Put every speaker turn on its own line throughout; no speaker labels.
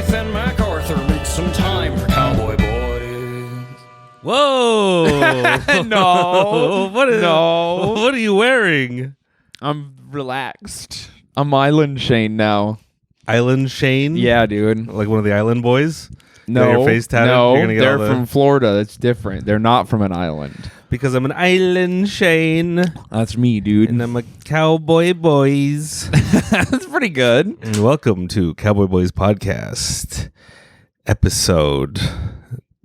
Smith and MacArthur make some time for Cowboy Boys.
Whoa!
No.
What are you wearing?
I'm relaxed. I'm Island Shayne now.
Island Shayne?
Yeah, dude.
Like one of the Island Boys?
No,
Got your face tatted?
no,
You're gonna get
they're
all the-
from Florida. That's different. They're not from an island.
Because I'm an Island Shayne.
That's me, dude.
And I'm a Cowboy Boys.
That's pretty good.
And welcome to Cowboy Boys Podcast episode.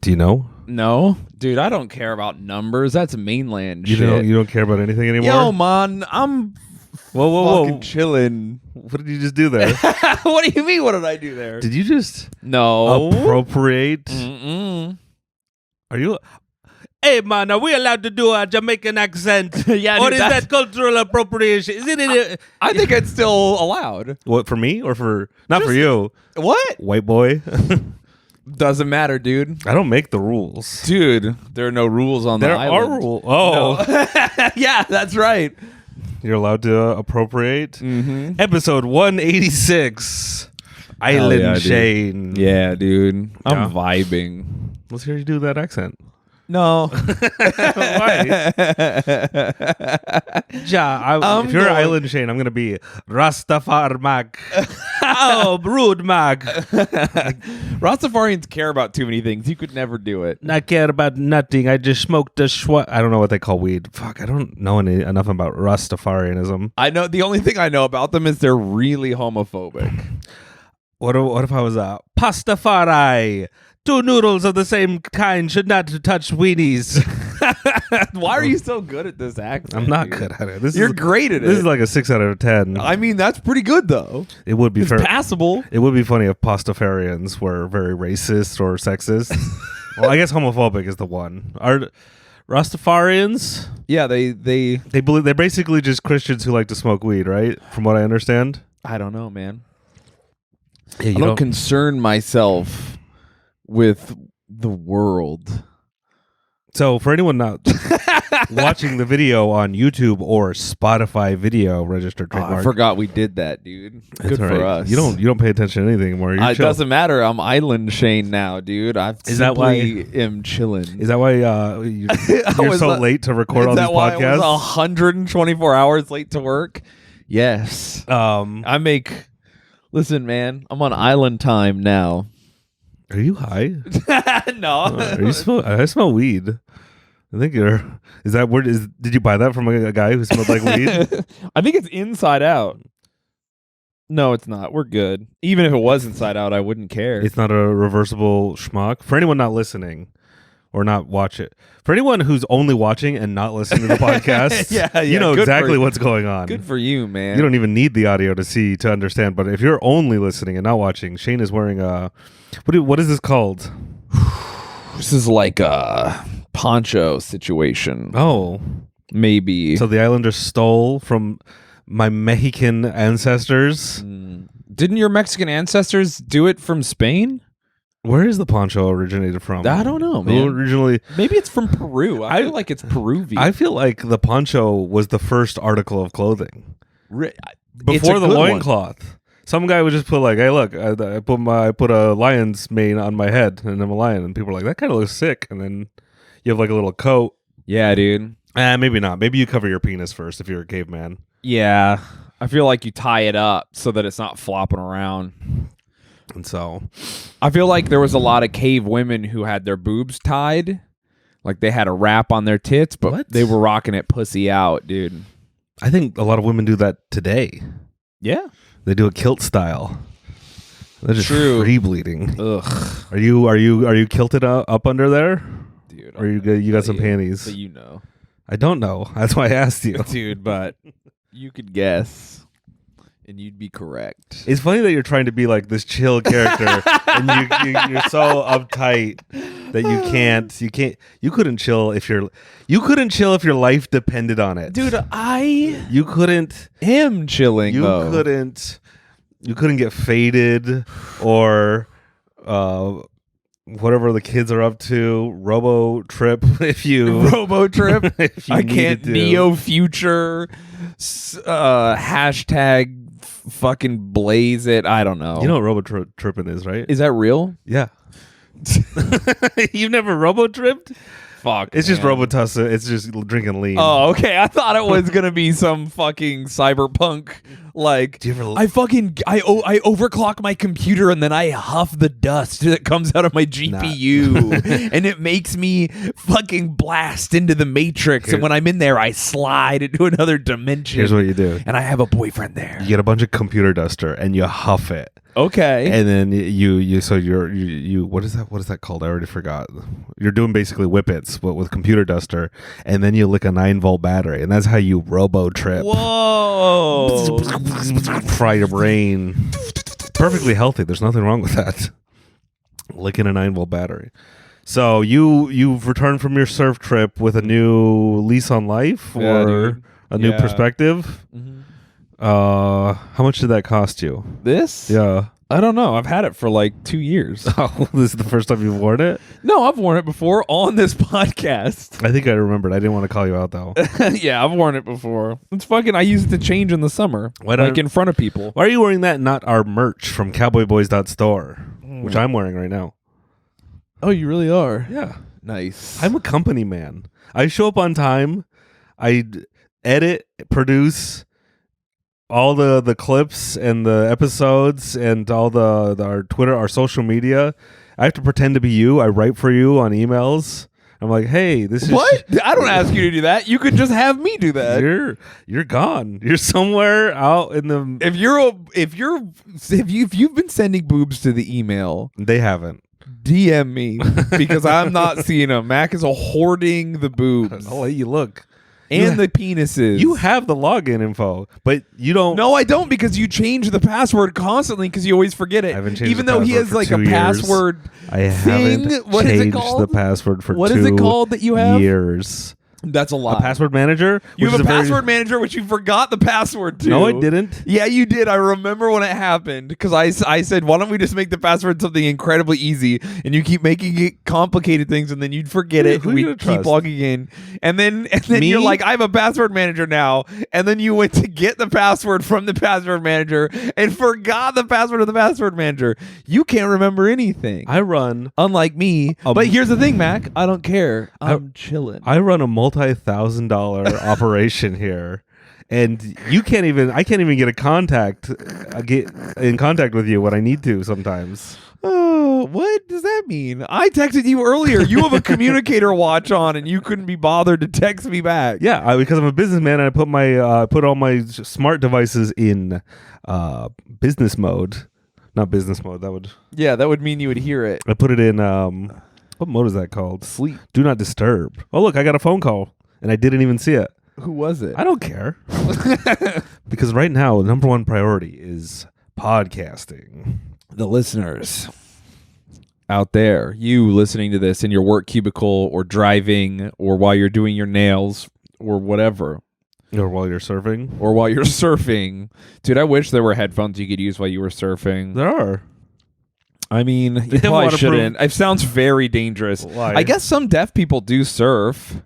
Do you know?
No, dude, I don't care about numbers. That's mainland
You
shit.
don't care about anything anymore?
Yo, man, I'm
whoa.
fucking chilling.
What did you just do there?
What do you mean? What did I do there?
Did you just
No.
appropriate?
Mm-mm.
Are you... Hey, man, are we allowed to do a Jamaican accent?
Yeah,
Or
dude,
is
that's-
that cultural appropriation? Is it...
I think it's still allowed.
What, for me or for... Not for you.
What?
White boy.
Doesn't matter, dude.
I don't make the rules.
Dude, there are no rules on
There
the island.
are rules. Oh.
No. Yeah, that's right.
You're allowed to appropriate.
Mm-hmm.
Episode 186. Island
yeah, dude.
Shayne.
Yeah, dude. I'm
Yeah.
vibing.
Let's hear you do that accent.
No.
Why?
I'm
if you're
going-
Island Shayne, I'm going to be Rastafar Mag. Oh, rude Mag.
Rastafarians care about too many things. You could never do it.
Not care about nothing. I just smoked a I don't know what they call weed. Fuck, I don't know enough about Rastafarianism.
I know the only thing I know about them is they're really homophobic.
What if I was a Pastafari? Two noodles of the same kind should not touch weenies.
Why are you so good at this accent?
I'm not
dude?
good at it.
You're great at it.
This is like a 6 out of 10.
I mean, that's pretty good though.
It would be
It's
fair.
passable.
It would be funny if Pastafarians were very racist or sexist. Well, I guess homophobic is the one. Are Rastafarians?
Yeah, they
Believe they're basically just Christians who like to smoke weed, right? From what I understand.
I don't know, man.
Yeah,
I don't concern myself with the world.
So for anyone not watching the video on YouTube or Spotify video registered trademark,
I forgot we did that, dude.
it's
Good
all
for
right.
us.
You don't pay attention to anything anymore.
It doesn't matter. I'm Island Shayne now, dude.
Is that
am chilling.
Is that why you're so late to record all
Is
these
that why I
podcasts?
was 124 hours late to work? Yes. Listen, man. I'm on island time now.
Are you high?
No.
Are you I smell weed. I think you're. Is that word? Did you buy that from a guy who smelled like weed?
I think it's inside out. No, it's not. We're good. Even if it was inside out, I wouldn't care.
It's not a reversible schmuck. For anyone not listening or not watch it, for anyone who's only watching and not listening to the podcast,
Yeah,
you know
good
exactly
for-
what's going on.
Good for you, man.
You don't even need the audio to understand. But if you're only listening and not watching, Shayne is wearing a what is this called?
This is like a poncho situation.
Oh,
Maybe.
so the Islanders stole from my Mexican ancestors.
Didn't your Mexican ancestors do it from Spain?
Where is the poncho originated from?
I don't know,
Who
man.
originally,
Maybe it's from Peru. I feel like it's Peruvian.
I feel like the poncho was the first article of clothing
It's
before
a
the
good one.
loincloth. Some guy would just put like, "Hey, look, I put a lion's mane on my head, and I'm a lion." And people are like, "That kind of looks sick." And then you have like a little coat.
Yeah, dude.
Maybe not. Maybe you cover your penis first if you're a caveman.
Yeah. I feel like you tie it up so that it's not flopping around.
And so,
I feel like there was a lot of cave women who had their boobs tied. Like they had a wrap on their tits, but
What?
they were rocking it pussy out, dude.
I think a lot of women do that today.
Yeah.
They do a kilt style. They're just
True.
free bleeding.
Ugh.
Are you kilted up under there?
Dude.
Or you got some panties?
So you know.
I don't know. That's why I asked you.
Dude, but you could guess. And you'd be correct.
It's funny that you're trying to be like this chill character, and you're so uptight that you couldn't chill if your life depended on it,
Dude, I
You couldn't.
am chilling,
You
though.
couldn't. You couldn't get faded or whatever the kids are up to. Robo Trip, if you
Robo Trip.
if you
I
needed
can't
to.
Neo Future. Hashtag fucking blaze it. I don't know.
You know what Robo Tripping is, right?
Is that real?
Yeah. You've never Robo Tripped?
Fuck.
It's just
man.
Robotussa. It's just drinking lean.
Oh, okay. I thought it was gonna be some fucking cyberpunk. Like,
Do you ever-
I overclock my computer and then I huff the dust that comes out of my GPU, and it makes me fucking blast into the Matrix. And when I'm in there, I slide into another dimension.
Here's what you do.
And I have a boyfriend there.
You get a bunch of computer duster and you huff it.
Okay.
And then you what is that called? I already forgot. You're doing basically whippets but with computer duster, and then you lick a 9-volt battery, and that's how you Robo Trip.
Whoa.
Fry your brain. Perfectly healthy. There's nothing wrong with that. Licking a 9-volt battery. So you've returned from your surf trip with a new lease on life,
Yeah,
or
dude.
a new
Yeah.
perspective.
Mhm.
How much did that cost you?
This?
Yeah.
I don't know. I've had it for like 2 years.
Oh, this is the first time you've worn it?
No, I've worn it before on this podcast.
I think I remembered. I didn't want to call you out though.
Yeah, I've worn it before. It's fucking. I use it to change in the summer,
Why
like
don't-
in front of people.
Why are you wearing that and not our merch from cowboyboys.store, which I'm wearing right now?
Oh, you really are.
Yeah.
Nice.
I'm a company man. I show up on time. I edit, produce all the clips and the episodes and all our Twitter, our social media. I have to pretend to be you. I write for you on emails. I'm like, hey, this is
what? I don't ask you to do that. You could just have me do that.
You're gone. You're somewhere out in the.
If you've been sending boobs to the email,
They haven't.
DM me because I'm not seeing them. Mac is hoarding the boobs
I'll let you look.
and the penises.
You have the login info, but you don't.
No, I don't, because you change the password constantly because you always forget it.
I haven't changed
Even
the
though he
password
has
for
like
2
a
years.
password
I
thing.
haven't
What is it
changed
called?
the password for
What
2
is it called that you have?
years.
That's a lot.
A password manager?
You
which
have
is
a
very-
password manager, which you forgot the password to.
No, I didn't.
Yeah, you did. I remember when it happened because I said, why don't we just make the password something incredibly easy? And you keep making it complicated things, and then you'd forget it.
Who
And we
you gonna
keep
trust?
logging in, and then
Me?
you're like, I have a password manager now, and then you went to get the password from the password manager and forgot the password of the password manager. You can't remember anything.
I run
Unlike me. But here's the thing, Mac. I don't care. I'm chilling.
a multi-$1,000 operation here, and I can't even get in contact with you when I need to sometimes.
Oh, what does that mean? I texted you earlier. You have a communicator watch on, and you couldn't be bothered to text me back.
Yeah, because I'm a businessman, and I put all my smart devices in business mode, not business mode. That would
mean you would hear it.
I put it in what mode is that called?
Sleep.
Do not disturb. Oh look, I got a phone call, and I didn't even see it.
Who was it?
I don't care because right now the number one priority is podcasting.
The listeners out there, you listening to this in your work cubicle or driving or while you're doing your nails or whatever.
Or while you're surfing.
Or while you're surfing. Dude, I wish there were headphones you could use while you were surfing.
There are.
I mean, you
have
probably
waterproof-
shouldn't. It sounds very dangerous.
Why?
I guess some deaf people do surf.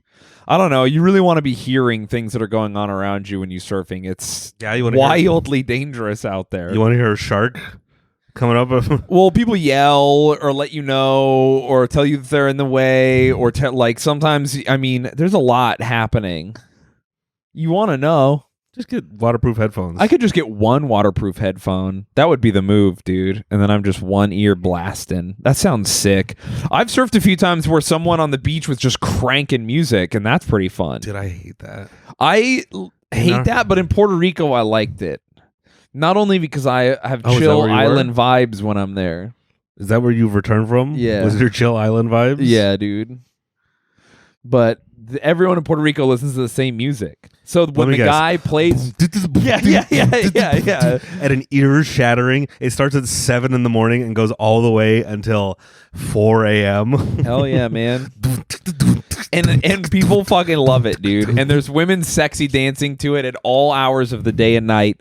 I don't know. You really want to be hearing things that are going on around you when you're surfing. It's
You want
wildly dangerous out there.
You want to hear a shark coming up?
Well, people yell or let you know or tell you that they're in the way or like sometimes, I mean, there's a lot happening. You want to know.
Just get waterproof headphones.
I could just get one waterproof headphone. That would be the move, dude. And then I'm just one ear blasting. That sounds sick. I've surfed a few times where someone on the beach was just cranking music, and that's pretty fun.
Dude, I hate that.
Hate that, but in Puerto Rico, I liked it. Not only because I have
Oh, is that
chill
where you
island vibes when I'm there.
Is that where you've returned from?
Yeah.
Was your chill island vibes?
Yeah, dude. But everyone in Puerto Rico listens to the same music. So when
me
the
guess.
guy plays... Yeah.
At an ear-shattering. It starts at 7 in the morning and goes all the way until 4 a.m.
Hell yeah, man. And people fucking love it, dude. And there's women sexy dancing to it at all hours of the day and night.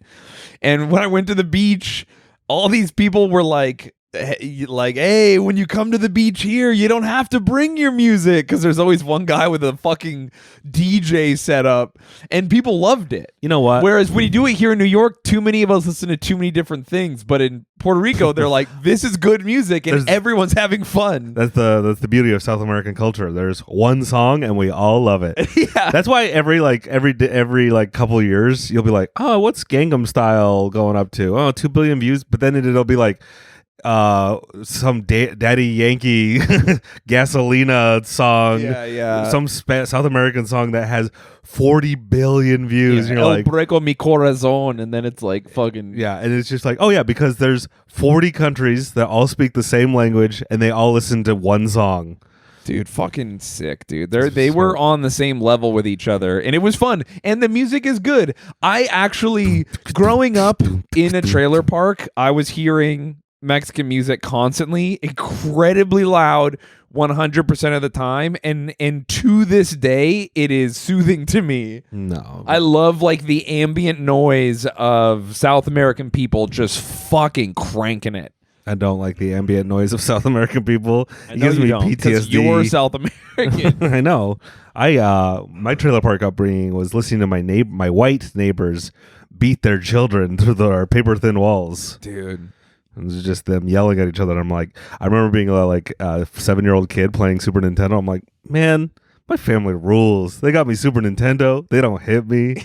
And when I went to the beach, all these people were like like, hey, when you come to the beach here, you don't have to bring your music, because there's always one guy with a fucking DJ set up, and people loved it.
You know what?
Whereas when you do it here in New York, too many of us listen to too many different things. But in Puerto Rico, they're like, this is good music, and everyone's having fun.
That's the beauty of South American culture. There's one song, and we all love it.
Yeah.
That's why every couple years you'll be like, oh, what's Gangnam Style going up to? Oh, 2 billion views. But then it'll be like some Daddy Yankee Gasolina song, some South American song that has 40 billion views. And you're like,
Breco mi corazón, and then it's like fucking
and it's just like, oh yeah, because there's 40 countries that all speak the same language and they all listen to one song.
Dude, fucking sick, dude. They were on the same level with each other, and it was fun. And the music is good. I actually, growing up in a trailer park, I was hearing Mexican music constantly, incredibly loud, 100% of the time, and to this day, it is soothing to me.
No,
I love like the ambient noise of South American people just fucking cranking it.
I don't like the ambient noise of South American people.
It gives me PTSD. You're South American.
I know. My trailer park upbringing was listening to my white neighbors beat their children through their paper thin walls.
Dude.
It was just them yelling at each other. And I'm like, I remember being a 7-year-old kid playing Super Nintendo. I'm like, man, my family rules. They got me Super Nintendo. They don't hit me.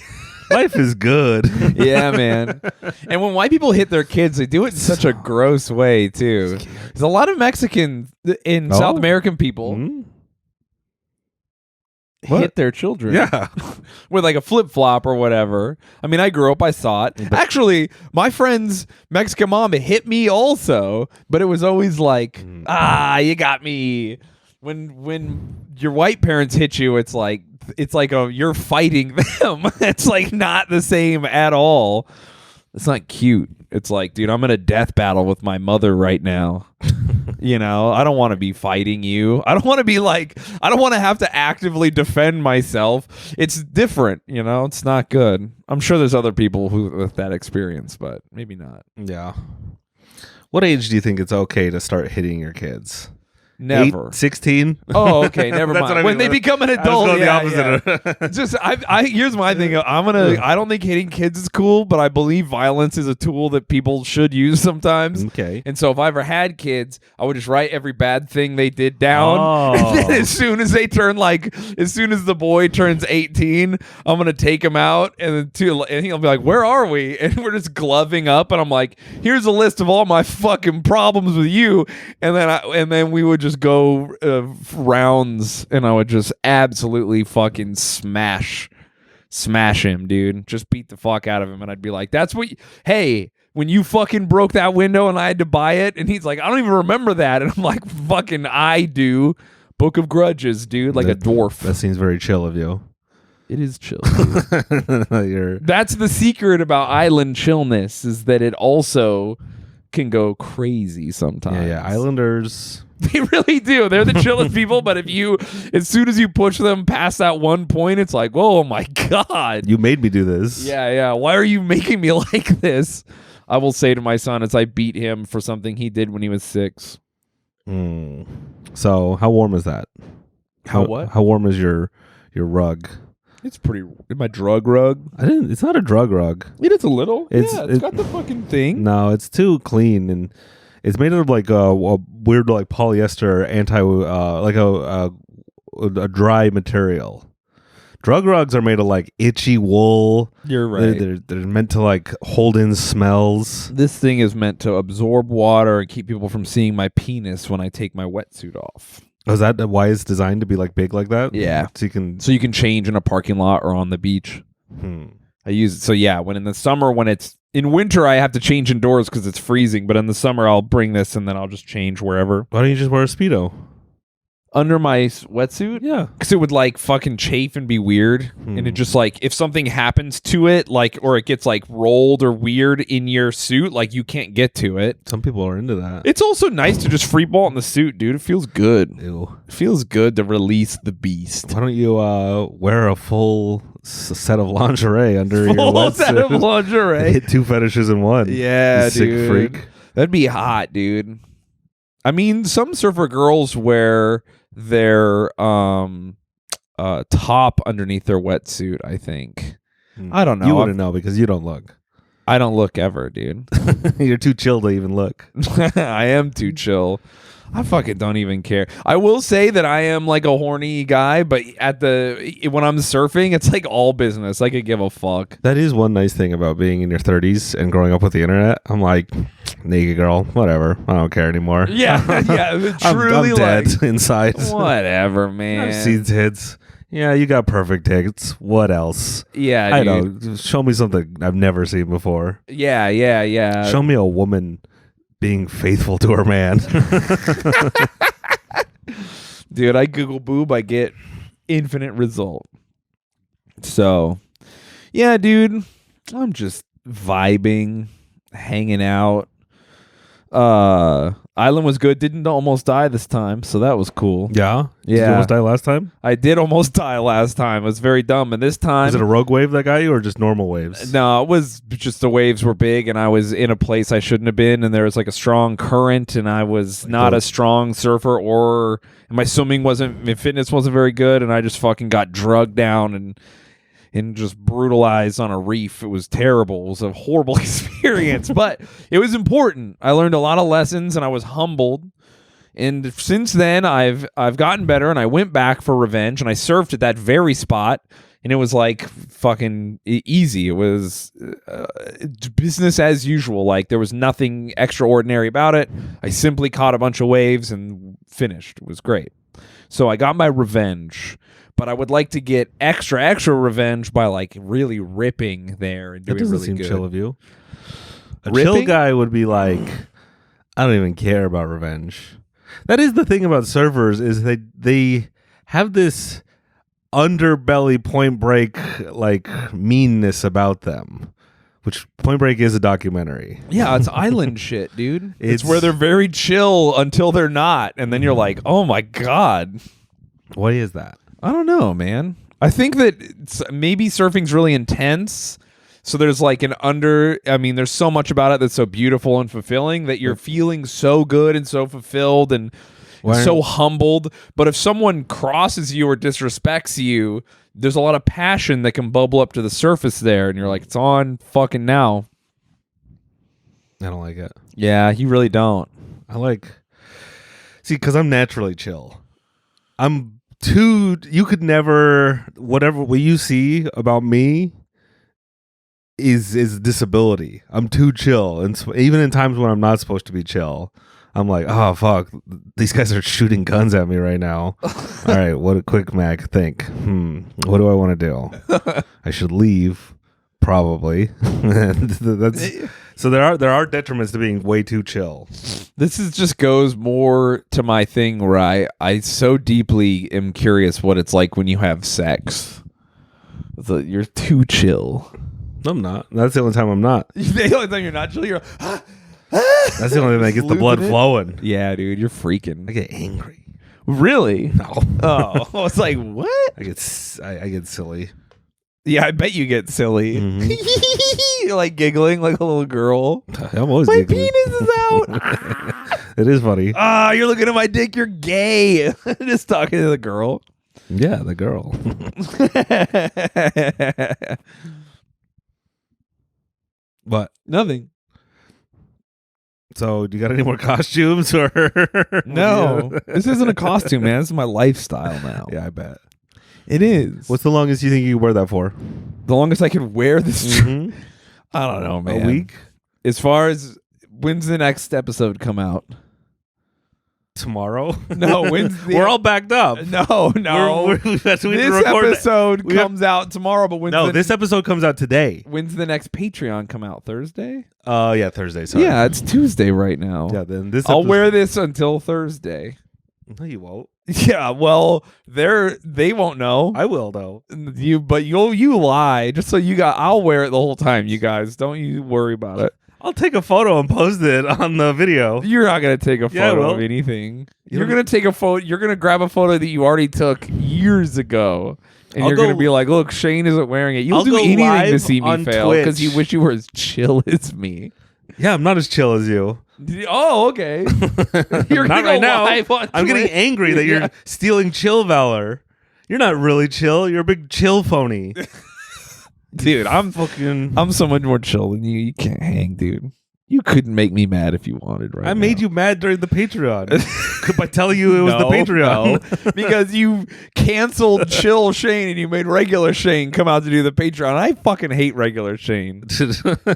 Life is good.
Yeah, man. And when white people hit their kids, they do it in such a gross way, too. There's a lot of Mexicans in South American people hit their children.
Yeah.
With like a flip-flop or whatever. I mean, I grew up, I saw it. Actually, my friend's Mexican mom hit me also, but it was always like, you got me. When your white parents hit you, it's like you're fighting them. It's like not the same at all. It's not cute. It's like, dude, I'm in a death battle with my mother right now. You know, I don't want to be fighting you. I don't want to have to actively defend myself. It's different, you know, it's not good. I'm sure there's other people who with that experience, but maybe not.
Yeah. What age do you think it's okay to start hitting your kids?
Never.
8, 16?
Oh, okay, never mind. When they become an adult,
the opposite.
Just here's my thing. I don't think hitting kids is cool, but I believe violence is a tool that people should use sometimes.
Okay.
And so if I ever had kids, I would just write every bad thing they did down.
Oh.
And then as soon as the boy turns 18, I'm gonna take him out, and he'll be like, "Where are we?" And we're just gloving up, and I'm like, "Here's a list of all my fucking problems with you," and then we would just go rounds, and I would just absolutely fucking smash him, dude. Just beat the fuck out of him, and I'd be like, "That's what hey, when you fucking broke that window and I had to buy it," and he's like, "I don't even remember that," and I'm like, "Fucking I do." Book of Grudges, dude, like a dwarf.
That seems very chill of you.
It is chill. That's the secret about island chillness, is that it also can go crazy sometimes.
Yeah, Islanders.
They really do. They're the chillest people, but as soon as you push them past that one point, it's like, oh my God.
You made me do this.
Yeah. Why are you making me like this? I will say to my son as I beat him for something he did when he was 6.
So how warm is that? How warm is your rug?
It's pretty. My drug rug.
It's not a drug rug.
It is a little. It's
got
got the fucking thing.
No, it's too clean, and it's made of like a weird like polyester a dry material. Drug rugs are made of like itchy wool.
You're right.
They're meant to like hold in smells.
This thing is meant to absorb water and keep people from seeing my penis when I take my wetsuit off.
Oh, is that why it's designed to be like big like that?
Yeah.
So
you can change in a parking lot or on the beach. I use it. So yeah, when it's in winter, I have to change indoors because it's freezing. But in the summer, I'll bring this and then I'll just change wherever.
Why don't you just wear a Speedo?
Under my wetsuit?
Yeah.
Because it would like fucking chafe and be weird. And it just like, if something happens to it, like, or it gets like rolled or weird in your suit, like you can't get to it.
Some people are into that.
It's also nice to just free ball in the suit, dude. It feels good.
Ew.
It feels good to release the beast.
Why don't you wear a full set of lingerie under your
full
wetsuit?
set of lingerie.
Hit 2 fetishes in one.
Yeah,
you sick
dude.
freak.
That'd be hot, dude. I mean, some surfer girls wear their top underneath their wetsuit, I think. I don't know.
You wouldn't know because you don't look.
I don't look ever, dude.
You're too chill to even look.
I am too chill. I fucking don't even care. I will say that I am like a horny guy, but when I'm surfing, it's like all business. I could give a fuck.
That is one nice thing about being in your 30s and growing up with the internet. I'm like, naked girl, whatever. I don't care anymore.
Yeah, yeah. Truly,
I'm dead
like,
inside.
Whatever, man.
I've seen tits. Yeah, you got perfect tits. What else?
Yeah,
I
dude.
know. Show me something I've never seen before.
Yeah.
Show me a woman being faithful to her man.
Dude, I Google boob, I get infinite result. So, yeah, dude, I'm just vibing, hanging out. Island was good. Didn't almost die this time, so that was cool.
Yeah? Did you
Yeah.
almost die last time?
I did almost die last time. It was very dumb. And this time...
Was it a rogue wave that got you or just normal waves?
No, it was just the waves were big and I was in a place I shouldn't have been and there was like a strong current and I was not a strong surfer and my fitness wasn't very good and I just fucking got drugged down and just brutalized on a reef. It was terrible. It was a horrible experience, but it was important. I learned a lot of lessons and I was humbled. And since then, I've gotten better and I went back for revenge and I surfed at that very spot and it was like fucking easy. It was business as usual. Like there was nothing extraordinary about it. I simply caught a bunch of waves and finished. It was great. So I got my revenge. But I would like to get extra revenge by like really ripping there and doing
That doesn't
really
seem
good.
chill of you. A
Ripping?
chill guy would be like, I don't even care about revenge. That is the thing about surfers is they have this underbelly Point Break like meanness about them, which Point Break is a documentary.
Yeah, it's island shit, dude. It's
It's-
where they're very chill until they're not, and then you're like, oh my god.
What is that?
I don't know, man. I think that maybe surfing's really intense. So there's like there's so much about it that's so beautiful and fulfilling that you're feeling so good and so fulfilled and so humbled. But if someone crosses you or disrespects you, there's a lot of passion that can bubble up to the surface there. And you're like, it's on fucking now.
I don't like it.
Yeah, you really don't.
Because I'm naturally chill. You could never, what you see about me is disability. I'm too chill. And even in times when I'm not supposed to be chill, I'm like, oh, fuck, these guys are shooting guns at me right now. All right, what a quick Mac think. What do I want to do? I should leave, probably. So there are detriments to being way too chill.
This just goes more to my thing where I so deeply am curious what it's like when you have sex. You're too chill.
I'm not. That's the only time I'm not.
The only time you're not chill, you're
That's the only thing that gets the blood flowing.
yeah, dude, you're freaking.
I get angry.
Really?
No.
Oh, I was like, what?
I get silly.
Yeah, I bet you get silly. You're like giggling like a little girl.
I'm always
My
giggling.
penis is out.
It is funny.
Ah, you're looking at my dick. You're gay. Just talking to the girl.
Yeah, the girl. But
Nothing.
so, do you got any more costumes or
No, this isn't a costume, man. This is my lifestyle now.
Yeah, I bet.
It is.
What's the longest you think you could wear that for?
the longest I could wear this? I don't know, man.
A week?
As far as when's the next episode come out?
Tomorrow?
No, when's the
We're all backed up.
No.
This
This episode comes out tomorrow, but
this episode comes out today.
when's the next Patreon come out? Thursday?
Yeah, Thursday. Sorry.
Yeah, it's Tuesday right now.
Yeah, then this
I'll
episode-
wear this until Thursday.
No, you won't.
Yeah, well, they won't know.
I will though.
You lie just so I'll wear it the whole time. You guys, don't you worry about it.
I'll take a photo and post it on the video.
You're not gonna take a
Yeah, I
photo
will.
of anything.
You
You're
don't-
gonna take a photo. You're gonna grab a photo that you already took years ago, and
I'll
you're gonna
go-
be like, "Look, Shayne isn't wearing it." You'll
I'll
do
go
anything to
live
see me
on
fail because you
Twitch.
wish you were as chill as me.
Yeah, I'm not as chill as you.
Oh, okay. You're
Not
gonna
right now.
live on
I'm getting
Twitch.
angry that you're stealing chill valor. You're not really chill. You're a big chill phony.
Dude, I'm
Fucking.
so much more chill than you. You can't hang, dude. You couldn't make me mad if you wanted, right?
I made you mad during the Patreon by telling you it was the Patreon.
No, because you canceled Chill Shayne and you made regular Shayne come out to do the Patreon. I fucking hate regular Shayne.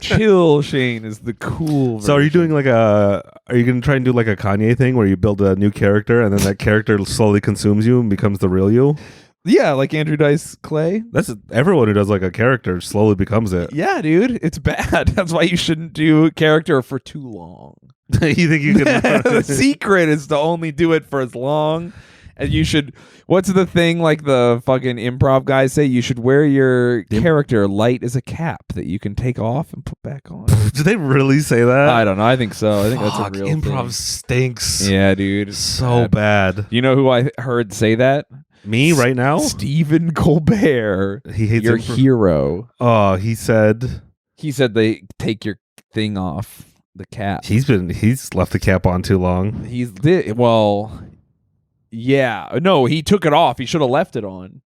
Chill Shayne is the cool version.
So are you doing like are you going to try and do like a Kanye thing where you build a new character and then that character slowly consumes you and becomes the real you?
Yeah, like Andrew Dice Clay.
That's everyone who does like a character slowly becomes it.
Yeah, dude, it's bad. That's why you shouldn't do character for too long.
You think you can?
The secret is to only do it for as long as you should. What's the thing like the fucking improv guys say? You should wear your character light as a cap that you can take off and put back on.
Do they really say that?
I don't know. I think so. I think that's a real
improv
thing.
stinks.
Yeah, dude.
So bad.
You know who I heard say that?
Me right now?
Stephen Colbert.
He hates
your hero.
Oh, he said
they take your thing off, the cap.
he's left the cap on too long.
Yeah. No, he took it off. He should have left it on.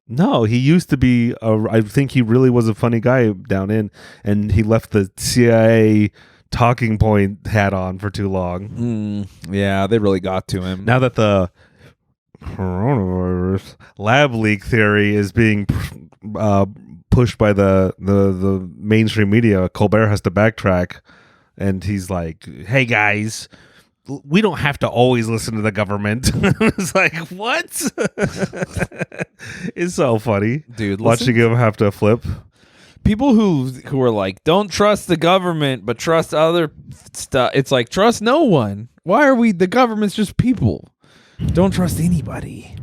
No, he used to be I think he really was a funny guy down in, and he left the CIA talking point hat on for too long.
Yeah, they really got to him.
Now that the coronavirus lab leak theory is being pushed by the mainstream media, Colbert has to backtrack, and he's like, "Hey guys, we don't have to always listen to the government." It's like, what? It's so funny,
dude.
Watching him have to flip.
People who are like, don't trust the government, but trust other stuff. It's like, trust no one. Why are we? The government's just people. Don't trust anybody.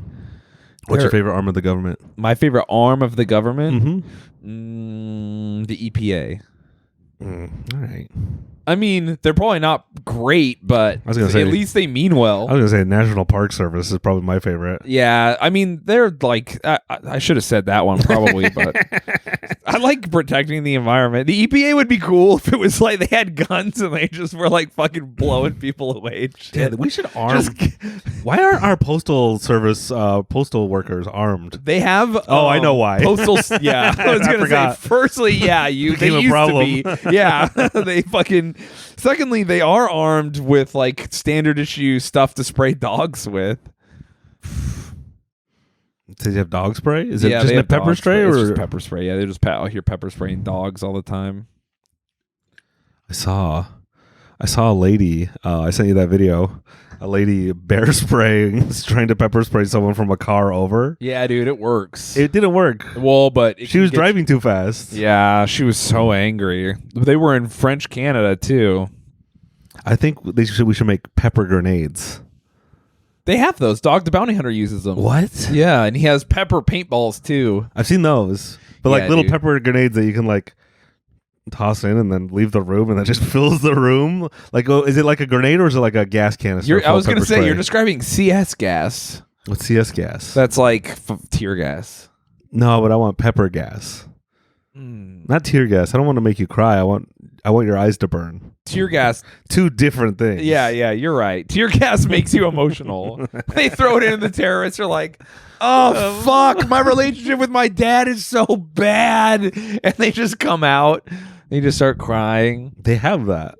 What's your favorite arm of the government?
My favorite arm of the government?
Mm-hmm.
The EPA.
All right.
I mean, they're probably not great, but
I was gonna say,
at least they mean well.
I was going to say National Park Service is probably my favorite.
Yeah, I mean, they're like, I should have said that one probably, but I like protecting the environment. The EPA would be cool if it was like they had guns and they just were like fucking blowing people away.
Yeah, we should arm. Why aren't our postal service postal workers armed?
They have.
I know why.
Postal. Yeah, I was gonna say. Firstly, yeah, they used to be. Yeah, they fucking. Secondly, they are armed with like standard issue stuff to spray dogs with.
Did you have dog spray? Is it
yeah,
just
they
a
have
pepper spray
It's
or
just pepper spray? Yeah, they're just out here pepper spraying dogs all the time.
I saw a lady. I sent you that video. A lady bear spraying, trying to pepper spray someone from a car over.
Yeah, dude, it works.
It didn't work.
Well, but
she was driving too fast.
Yeah, she was so angry. They were in French Canada too.
I think we should make pepper grenades.
They have those. Dog the Bounty Hunter uses them.
What?
Yeah, and he has pepper paintballs too.
I've seen those, but like little pepper grenades that you can like toss in and then leave the room, and that just fills the room. Like, is it like a grenade or is it like a gas canister?
I was going to say, you're describing CS gas.
What's CS gas?
That's like tear gas.
No, but I want pepper gas. Not tear gas. I don't want to make you cry. I want your eyes to burn.
Tear gas.
Two different things.
Yeah, you're right. Tear gas makes you emotional. They throw it in and the terrorists are like, oh, fuck, my relationship with my dad is so bad. And they just come out. They just start crying.
They have that.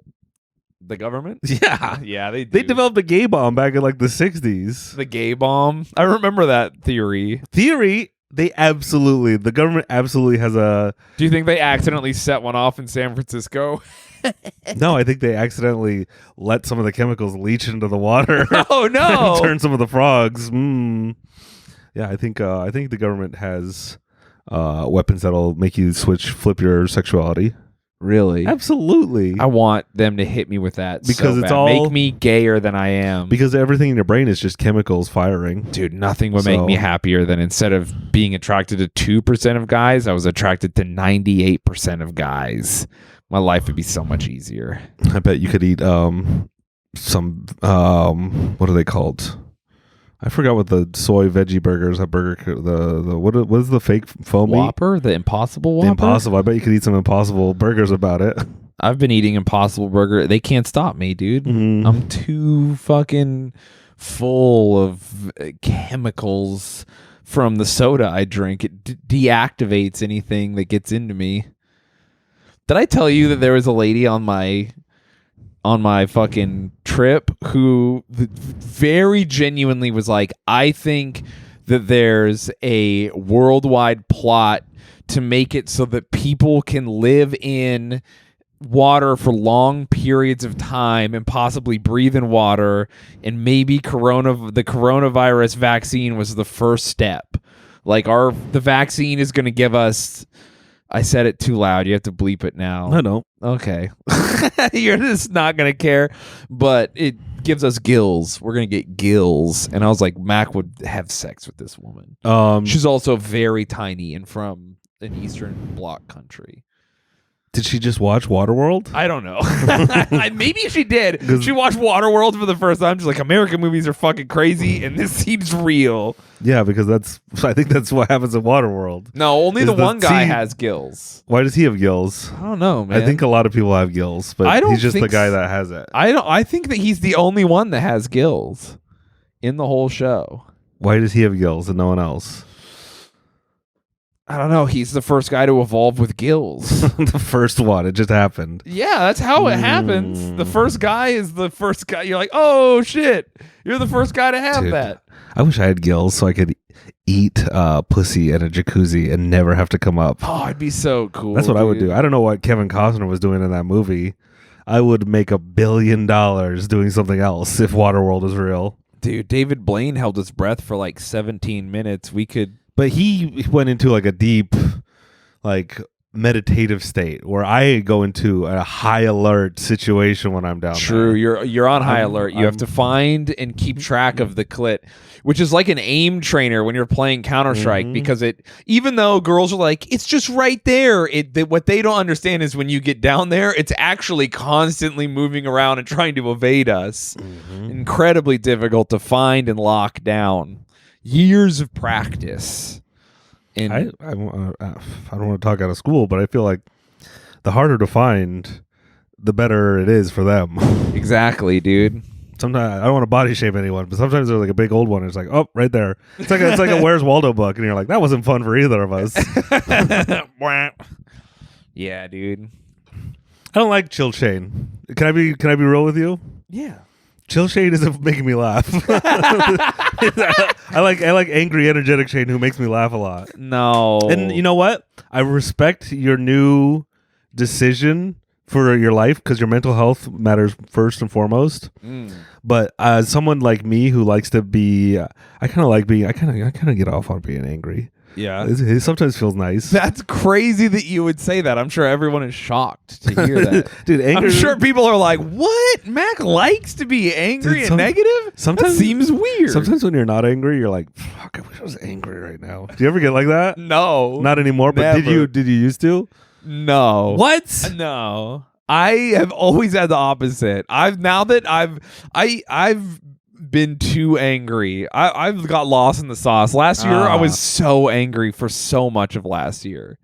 The government?
Yeah.
Yeah, they do.
They developed the gay bomb back in like the 60s.
The gay bomb? I remember that theory.
The government absolutely has a...
Do you think they accidentally set one off in San Francisco?
No, I think they accidentally let some of the chemicals leach into the water.
Oh, no.
And turn some of the frogs. Yeah, I think the government has weapons that'll make you flip your sexuality.
Really?
Absolutely.
I want them to hit me with that
because
so
it's
bad.
all
make me gayer than I am.
Because everything in your brain is just chemicals firing.
Dude, nothing would make me happier than instead of being attracted to 2% of guys, I was attracted to 98% of guys. My life would be so much easier.
I bet you could eat some what are they called? I forgot what the soy veggie burgers. That burger, what is the fake foamy
Whopper, the Impossible Whopper.
Impossible. I bet you could eat some Impossible burgers about it.
I've been eating Impossible Burger. They can't stop me, dude.
Mhm.
I'm too fucking full of chemicals from the soda I drink. It deactivates anything that gets into me. Did I tell you that there was a lady on my fucking trip who very genuinely was like, I think that there's a worldwide plot to make it so that people can live in water for long periods of time and possibly breathe in water, and maybe the coronavirus vaccine was the first step. Like the vaccine is going to give us. I said it too loud. You have to bleep it now.
I know.
Okay. You're just not going to care, but it gives us gills. We're going to get gills. And I was like, Mac would have sex with this woman. She's also very tiny and from an Eastern Bloc country.
Did she just watch Waterworld?
I don't know. Maybe she did. She watched Waterworld for the first time. She's like, American movies are fucking crazy, and this seems real.
Yeah, because I think that's what happens in Waterworld.
No, only the one guy has gills.
Why does he have gills?
I don't know, man.
I think a lot of people have gills, but he's just the guy that has it.
I think that he's the only one that has gills in the whole show.
Why does he have gills and no one else?
I don't know. He's the first guy to evolve with gills.
The first one. It just happened.
Yeah, that's how it happens. The first guy is the first guy. You're like, oh, shit. You're the first guy to have that.
I wish I had gills so I could eat pussy in a jacuzzi and never have to come up.
Oh, it'd be so cool.
That's what I would do. I don't know what Kevin Costner was doing in that movie. I would make $1 billion doing something else if Waterworld is real.
Dude, David Blaine held his breath for like 17 minutes. We could...
But he went into like a deep, like meditative state where I go into a high alert situation when I'm down
True,
there.
You're on high alert. You have to find and keep track of the clit, which is like an aim trainer when you're playing Counter-Strike, because even though girls are like, it's just right there, what they don't understand is when you get down there, it's actually constantly moving around and trying to evade us. Incredibly difficult to find and lock down. Years of practice. And
I don't want to talk out of school, but I feel like the harder to find, the better it is for them.
Exactly, dude.
Sometimes I don't want to body shame anyone, but sometimes there's like a big old one. And it's like, oh, right there. It's like a Where's Waldo book, and you're like, that wasn't fun for either of us.
Yeah, dude.
I don't like Chill Shayne. Can I be real with you?
Yeah.
Chill Shayne isn't making me laugh. I like angry, energetic Shayne who makes me laugh a lot.
No.
And you know what? I respect your new decision for your life because your mental health matters first and foremost. But as someone like me who likes to be, I kind of get off on being angry.
Yeah.
It sometimes feels nice.
That's crazy that you would say that. I'm sure everyone is shocked to hear that.
Dude, anger,
I'm sure people are like, what? Mac likes to be angry and negative?
Sometimes
that seems weird.
Sometimes when you're not angry, you're like, fuck, I wish I was angry right now. Do you ever get like that?
No.
Not anymore, but
never.
did you used to?
No.
What?
No. I have always had the opposite. I've been too angry. I've got lost in the sauce. Last year, I was so angry for so much of last year.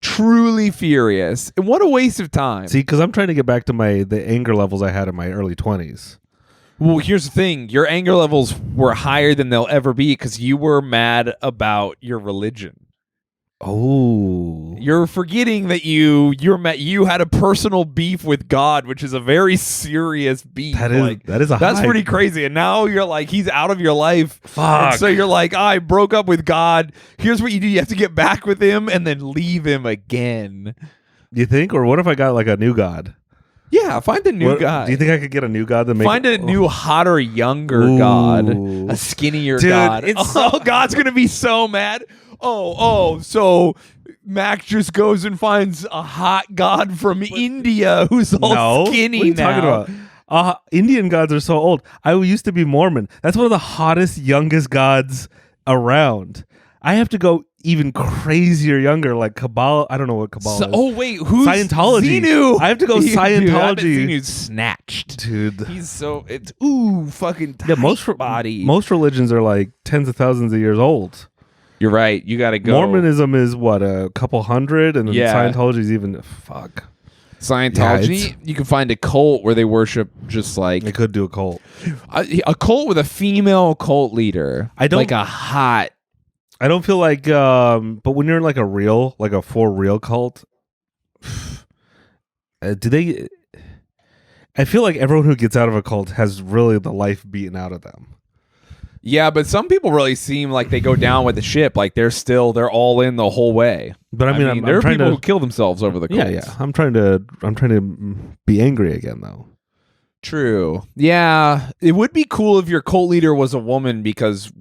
Truly furious. And what a waste of time.
See, because I'm trying to get back to the anger levels I had in my early 20s.
Well, here's the thing. Your anger levels were higher than they'll ever be because you were mad about your religion.
Oh,
you're forgetting that you had a personal beef with God, which is a very serious beef. That's pretty crazy. And now you're like, he's out of your life.
Fuck.
And so you're like, I broke up with God. Here's what you do: you have to get back with him and then leave him again.
You think? Or what if I got like a new God?
Yeah, find a new God.
Do you think I could get a new God that
find a new, hotter, younger God, a skinnier God? God's gonna be so mad. So Mac just goes and finds a hot god from India who's all skinny.
What are you
now.
talking about? Indian gods are so old. I used to be Mormon. That's one of the hottest, youngest gods around. I have to go even crazier, younger, like Kabbalah. I don't know what Kabbalah is.
Oh, wait, who's
Scientology?
Xenu?
I have to go Scientology.
Dude, Xenu's snatched.
Dude.
He's so, fucking tight body.
Most religions are like tens of thousands of years old.
You're right. You got to go.
Mormonism is what, a couple hundred, and then Scientology is even fuck.
Scientology, you can find a cult where they worship just like
They could do a cult.
a cult with a female cult leader.
I don't
like a hot.
I don't feel like, but when you're in like a for real cult, do they? I feel like everyone who gets out of a cult has really the life beaten out of them.
Yeah, but some people really seem like they go down with the ship. Like they're all in the whole way.
But I mean,
there
I'm
are
trying
people
to
who kill themselves over the cult.
yeah. I'm trying to be angry again though.
True. Yeah, it would be cool if your cult leader was a woman, because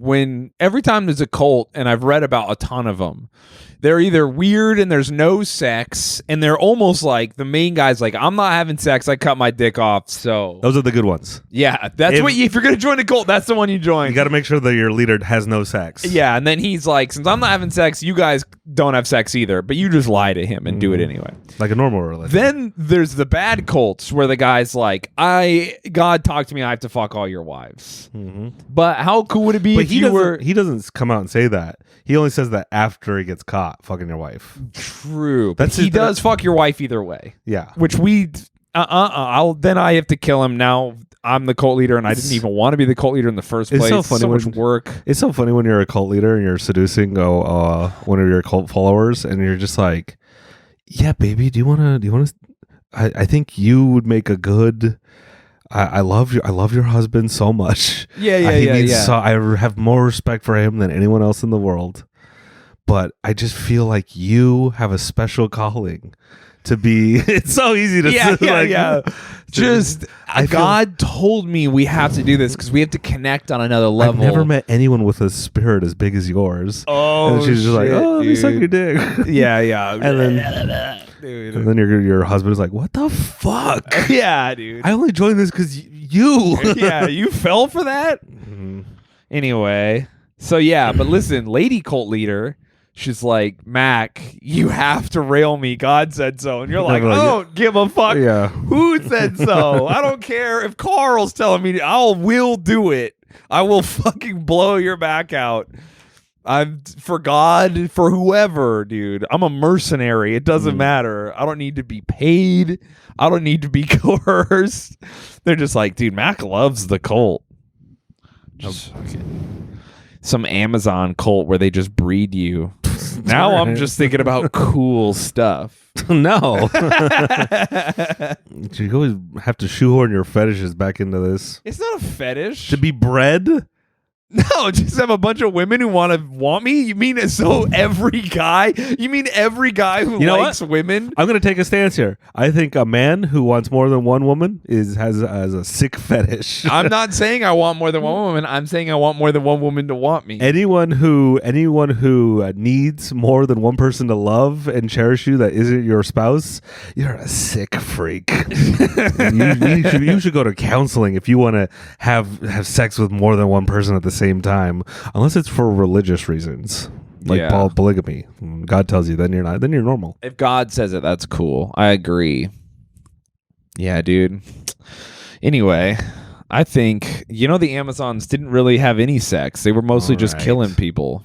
every time there's a cult, and I've read about a ton of them, they're either weird and there's no sex, and they're almost like the main guy's like, I'm not having sex, I cut my dick off. So
Those are the good ones.
yeah, that's if you're gonna join a cult, that's the one you join.
You got to make sure that your leader has no sex.
Yeah, and then he's like, since I'm not having sex, you guys don't have sex either, but you just lie to him and do it anyway.
Like a normal religion.
Then there's the bad cults where the guy's like, God talked to me, I have to fuck all your wives. But how cool would it be if you were...
He doesn't come out and say that. He only says that after he gets caught fucking your wife.
True. But he does fuck your wife either way.
Yeah.
Which then I have to kill him. Now I'm the cult leader, and I didn't even want to be the cult leader in the first place.
It's so funny.
Much work.
It's so funny when you're a cult leader and you're seducing one of your cult followers, and you're just like, yeah, baby, do you want to, I think you would make a good... I love your husband so much.
Yeah.
So I have more respect for him than anyone else in the world. But I just feel like you have a special calling to be. It's so easy to
yeah. Just God told me we have to do this because we have to connect on another level.
I've never met anyone with a spirit as big as yours.
Oh,
and she's just like, oh, let me suck your dick.
Yeah.
And then your husband is like, what the fuck?
Yeah, dude.
I only joined this because you.
Yeah, you fell for that? Anyway, so yeah, but listen, lady cult leader, she's like, Mac, you have to rail me. God said so. And you're like, I don't give a fuck.
Yeah.
Who said so? I don't care if Carl's telling me. Will do it. I will fucking blow your back out. I'm for God, for whoever, dude. I'm a mercenary. It doesn't matter. I don't need to be paid. I don't need to be coerced. They're just like, dude, Mac loves the cult. Just some Amazon cult where they just breed you. Now I'm just thinking about cool stuff.
No. You always have to shoehorn your fetishes back into this.
It's not a fetish.
To be bred?
No, just have a bunch of women who want me? You mean every guy? You mean every guy who likes women?
I'm going to take a stance here. I think a man who wants more than one woman has a sick fetish.
I'm not saying I want more than one woman. I'm saying I want more than one woman to want me.
Anyone who needs more than one person to love and cherish you that isn't your spouse, you're a sick freak. you should go to counseling if you want to have sex with more than one person at the same time, unless it's for religious reasons, like polygamy. God tells you, then you're not. Then you're normal.
If God says it, that's cool. I agree. Yeah, dude. Anyway, I think the Amazons didn't really have any sex. They were mostly just killing people.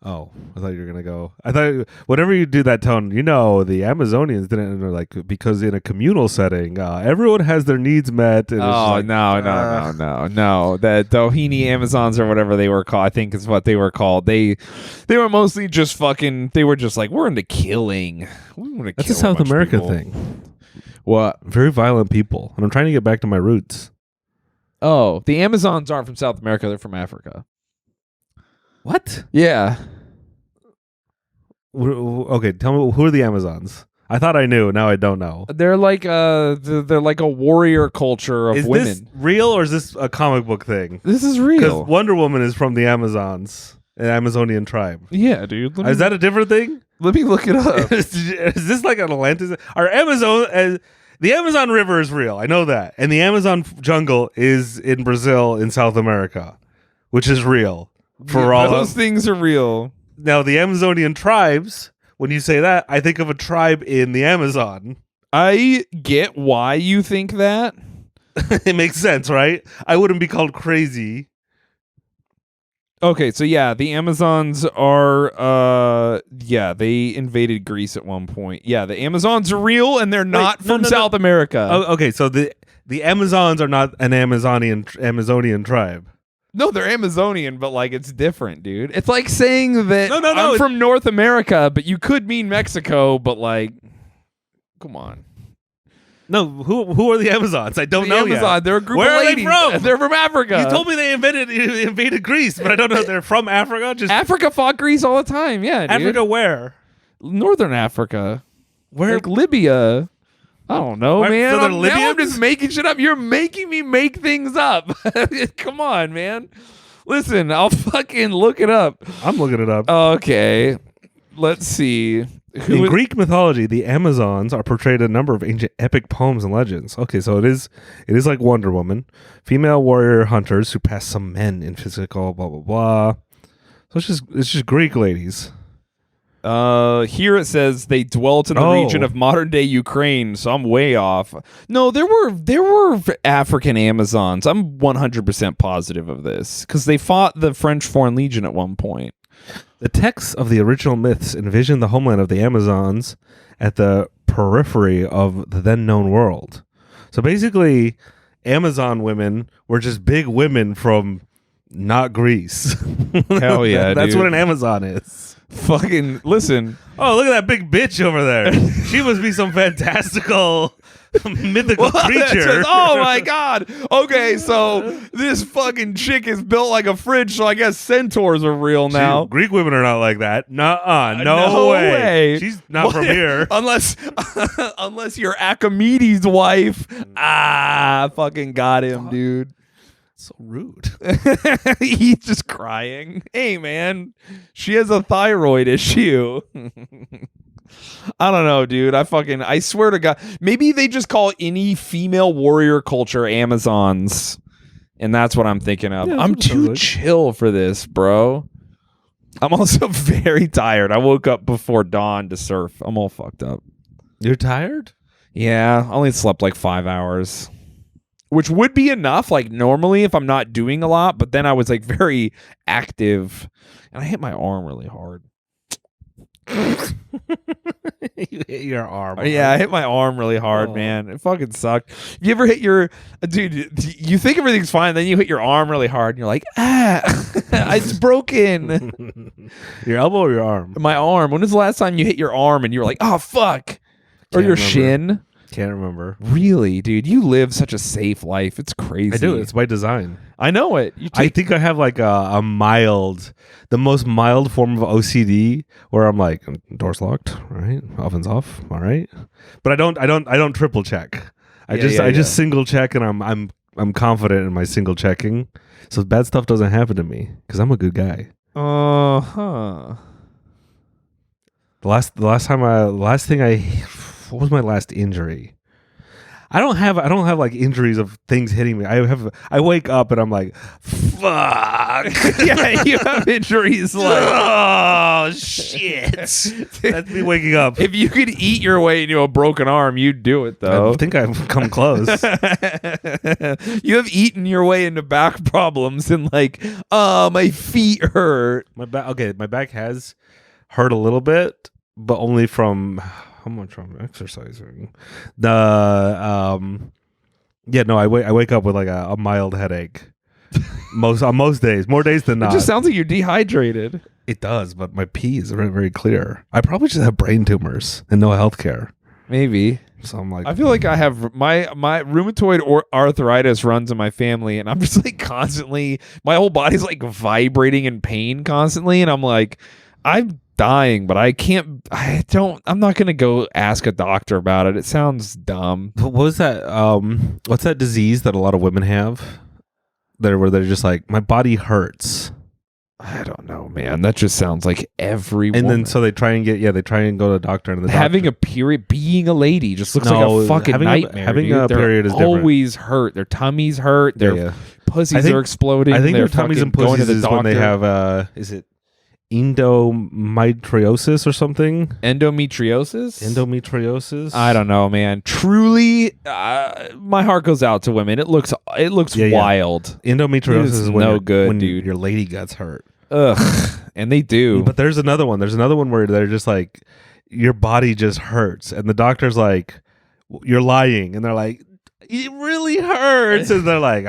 Oh, I thought you were gonna go. I thought whenever you do that tone, the Amazonians didn't because in a communal setting, everyone has their needs met. And
no. The Doheny Amazons or whatever they were called, I think is what they were called. They were mostly just fucking. They were just like, we're into killing.
That's a South America thing.
What?
Very violent people, and I'm trying to get back to my roots.
Oh, the Amazons aren't from South America; they're from Africa.
What?
Yeah.
Okay, tell me, who are the Amazons? I thought I knew. Now I don't know.
They're like a warrior culture of women.
Is this real or is this a comic book thing?
This is real.
Because Wonder Woman is from the Amazons, an Amazonian tribe.
Yeah, dude.
Is that a different thing?
Let me look it up.
Is this like an Atlantis? The Amazon River is real. I know that, and the Amazon jungle is in Brazil, in South America, which is real.
Those things are real.
Now, the Amazonian tribes, when you say that, I think of a tribe in the Amazon.
I get why you think that.
It makes sense, right? I wouldn't be called crazy.
Okay, so yeah, the Amazons are they invaded Greece at one point. Yeah, the Amazons are real and they're not from South America.
Oh, okay, so the Amazons are not an Amazonian tribe.
No, they're Amazonian, but like it's different, dude. It's like saying that
No,
I'm from North America, but you could mean Mexico, but like come on.
No, who are the Amazons? I don't know
Amazon,
yet.
they're a group
Where
of
are
ladies.
they from?
They're from Africa.
You told me they invaded Greece, but I don't know if they're from Africa. Just
Africa fought Greece all the time. Yeah, dude.
Africa where?
Northern Africa.
Where?
Like Libya. I don't know,
Where-
man.
so they're
Now I'm
Libyans?
just making shit up. You're making me make things up. Come on, man. Listen, I'll fucking look it up.
I'm looking it up.
Okay. Let's see.
In Greek mythology, the Amazons are portrayed in a number of ancient epic poems and legends. Okay, so it is like Wonder Woman, female warrior hunters who pass some men in physical blah blah blah. So it's just Greek ladies.
Here it says they dwelt in the region of modern day Ukraine, so I'm way off. No, there were African Amazons. I'm 100% positive of this because they fought the French Foreign Legion at one point.
The texts of the original myths envision the homeland of the Amazons at the periphery of the then known world. So basically, Amazon women were just big women from not Greece.
Hell yeah,
That's
dude.
what an Amazon is.
Fucking listen.
Oh, look at that big bitch over there. She must be some fantastical mythical creature.
Oh my god. Okay, so this fucking chick is built like a fridge, so I guess centaurs are real now.
Greek women are not like that. Nuh-uh. No way. She's not from here.
Unless you're Archimedes' wife. Fucking got him, dude.
So rude.
He's just crying. Hey, man, she has a thyroid issue. I don't know, dude. I swear to God. Maybe they just call any female warrior culture Amazons. And that's what I'm thinking of.
Yeah,
I'm
that's
too
good.
chill for this, bro. I'm also very tired. I woke up before dawn to surf. I'm all fucked up.
You're tired?
Yeah, I only slept like 5 hours. Which would be enough, like normally if I'm not doing a lot, but then I was like very active and I hit my arm really hard.
You hit your arm.
Yeah, I hit my arm really hard, man. It fucking sucked. You ever hit your dude? You think everything's fine, then you hit your arm really hard, and you're like, it's broken.
Your elbow or your arm?
My arm. When was the last time you hit your arm and you were like, oh fuck, or your shin?
Can't remember.
Really, dude? You live such a safe life. It's crazy.
I do. It's by design.
I know it.
I think I have like the most mild form of OCD, where I'm like, door's locked, all right, oven's off, all right, but I don't triple check. I just single check, and I'm confident in my single checking, so bad stuff doesn't happen to me because I'm a good guy. What was my last injury? I don't have like injuries of things hitting me. I wake up and I'm like, fuck.
Yeah, you have injuries like,
oh shit. That's me waking up.
if you could eat your way into a broken arm, you'd do it though.
I think I've come close.
You have eaten your way into back problems and like, my feet hurt.
My back has hurt a little bit, but only from how much I'm exercising. I wake up with like a mild headache. On most days, more days than not.
It just sounds like you're dehydrated.
It does, but my pee is very, very clear. I probably just have brain tumors and no health care.
Maybe.
So I'm like,
I feel like I have my rheumatoid or arthritis runs in my family, and I'm just like constantly, my whole body's like vibrating in pain constantly, and I'm like, I'm dying, but I'm not gonna go ask a doctor about it. It sounds dumb.
what was that? What's that disease that a lot of women have? Where they're just like, my body hurts.
I don't know, man. That just sounds like every
And
woman.
then so they try and go to the doctor, and
Having a period, being a lady just looks like a fucking nightmare.
Having
dude.
a
They're
period is different.
always hurt. Their tummies hurt. Their pussies are exploding.
I think
They're
their tummies and
fucking going to
pussies
the
is when they
doctor.
have is it endometriosis or something.
Endometriosis. I don't know, man. Truly, my heart goes out to women. It looks wild.
Endometriosis is when
no good,
when
dude.
Your lady guts hurt.
Ugh, and they do.
But there's another one. There's another one where they're just like, your body just hurts, and the doctor's like, you're lying, and they're like, it really hurts, and they're like,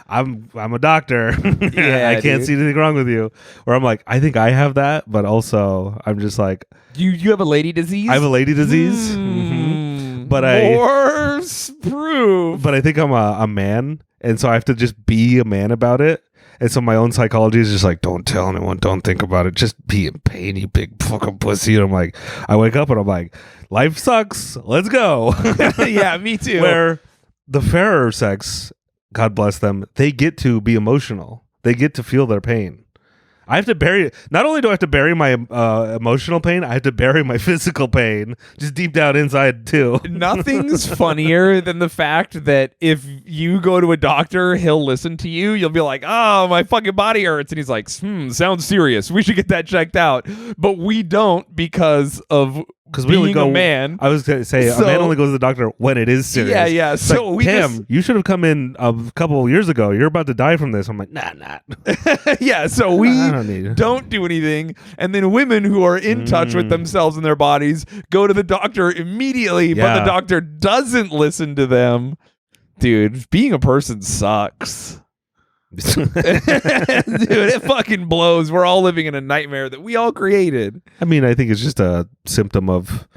I'm a doctor.
Yeah,
I can't see anything wrong with you. Where I'm like, I think I have that, but also I'm just like,
you have a lady disease.
I have a lady disease, but
more proof.
But I think I'm a man, and so I have to just be a man about it. And so my own psychology is just like, don't tell anyone, don't think about it, just be in pain, you big fucking pussy. And I'm like, I wake up and I'm like, life sucks, let's go.
Yeah, me too.
Where the fairer sex, God bless them, they get to be emotional. They get to feel their pain. I have to bury, not only do I have to bury my emotional pain, I have to bury my physical pain just deep down inside too.
Nothing's funnier than the fact that if you go to a doctor, he'll listen to you. You'll be like, oh, my fucking body hurts. And he's like, sounds serious. We should get that checked out. But we don't because we only go, a man.
I was going to say, a man only goes to the doctor when it is serious.
Yeah.
It's
so
like, Tim, you should have come in a couple of years ago. You're about to die from this. I'm like, nah.
Yeah, so we don't do anything. And then women who are in touch with themselves and their bodies go to the doctor immediately, but the doctor doesn't listen to them. Dude, being a person sucks. Dude, it fucking blows. We're all living in a nightmare that we all created.
I mean, I think it's just a symptom of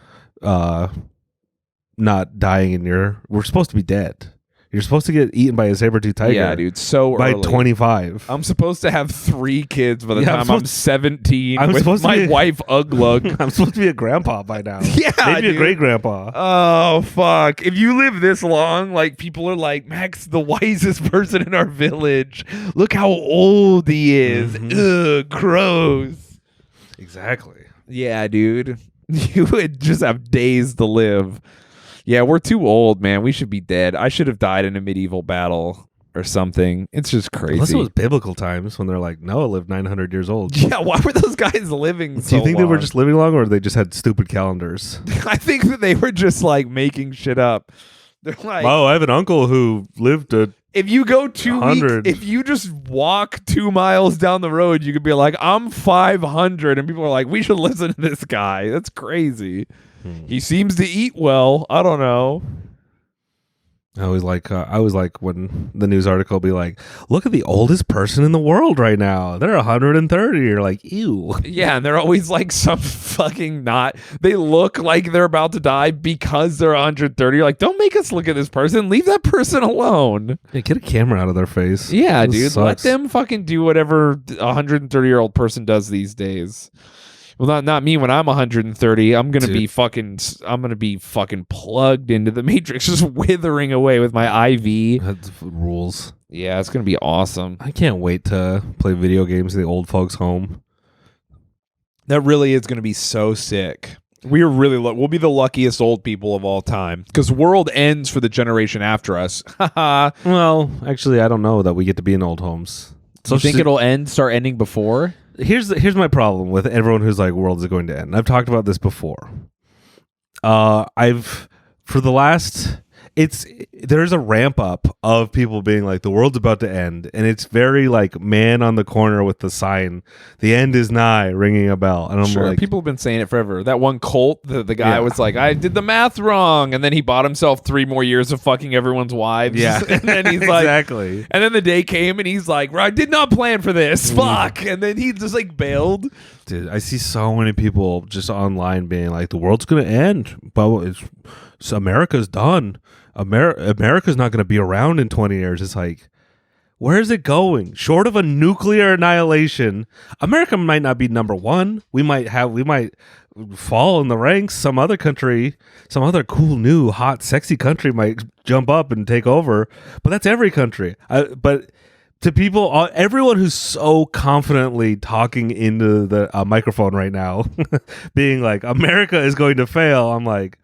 not dying we're supposed to be dead. You're supposed to get eaten by a saber-tooth tiger.
Yeah, dude, so
by
early.
25.
I'm supposed to have 3 kids by the time I'm 17
I'm
with
supposed to
my
be
wife Uglug.
I'm supposed to be a grandpa by now.
Yeah,
maybe
dude.
a great-grandpa.
Oh, fuck. If you live this long, like, people are like, Max, the wisest person in our village. Look how old he is. Ugh, gross.
Exactly.
Yeah, dude. You would just have days to live. Yeah, we're too old, man. We should be dead. I should have died in a medieval battle or something. It's just crazy.
Unless it was biblical times when they're like, Noah lived 900 years old.
Yeah, why were those guys living so
Do you think
long?
they were just living long, or they just had stupid calendars?
I think that they were just like making shit up. They're like,
oh, I have an uncle who lived to
if you go 2 weeks, if you just walk 2 miles down the road, you could be like, I'm 500. And people are like, we should listen to this guy. That's crazy. He seems to eat well. I don't know.
I was like when the news article be like, look at the oldest person in the world right now. They're 130. You're like, ew.
Yeah, and they're always like some fucking not. They look like they're about to die because they're 130. You're like, don't make us look at this person. Leave that person alone.
Yeah, get a camera out of their face.
Yeah,
This
dude.
sucks.
Let them fucking do whatever a 130-year-old person does these days. Well, not me when I'm 130. I'm gonna be fucking plugged into the Matrix, just withering away with my IV.
That's rules.
Yeah, it's gonna be awesome.
I can't wait to play video games in the old folks' home.
That really is gonna be so sick. We are really we'll be the luckiest old people of all time because world ends for the generation after us.
Well, actually, I don't know that we get to be in old homes.
So you think it'll start ending before?
Here's my problem with everyone who's like, world is going to end. I've talked about this before. There's a ramp up of people being like, the world's about to end, and it's very like man on the corner with the sign, the end is nigh, ringing a bell. And I'm like,
people have been saying it forever. That one cult, the guy was like, I did the math wrong, and then he bought himself 3 more years of fucking everyone's wives.
Yeah,
and then he's like,
exactly.
And then the day came, and he's like, I did not plan for this. Fuck. And then he just like bailed.
Dude, I see so many people just online being like, the world's gonna end, but America's done. America's not going to be around in 20 years. It's like, where is it going? Short of a nuclear annihilation, America might not be number one. We might fall in the ranks. Some other country, some other cool, new, hot, sexy country might jump up and take over. But that's every country. But to people, everyone who's so confidently talking into the microphone right now, being like, America is going to fail, I'm like,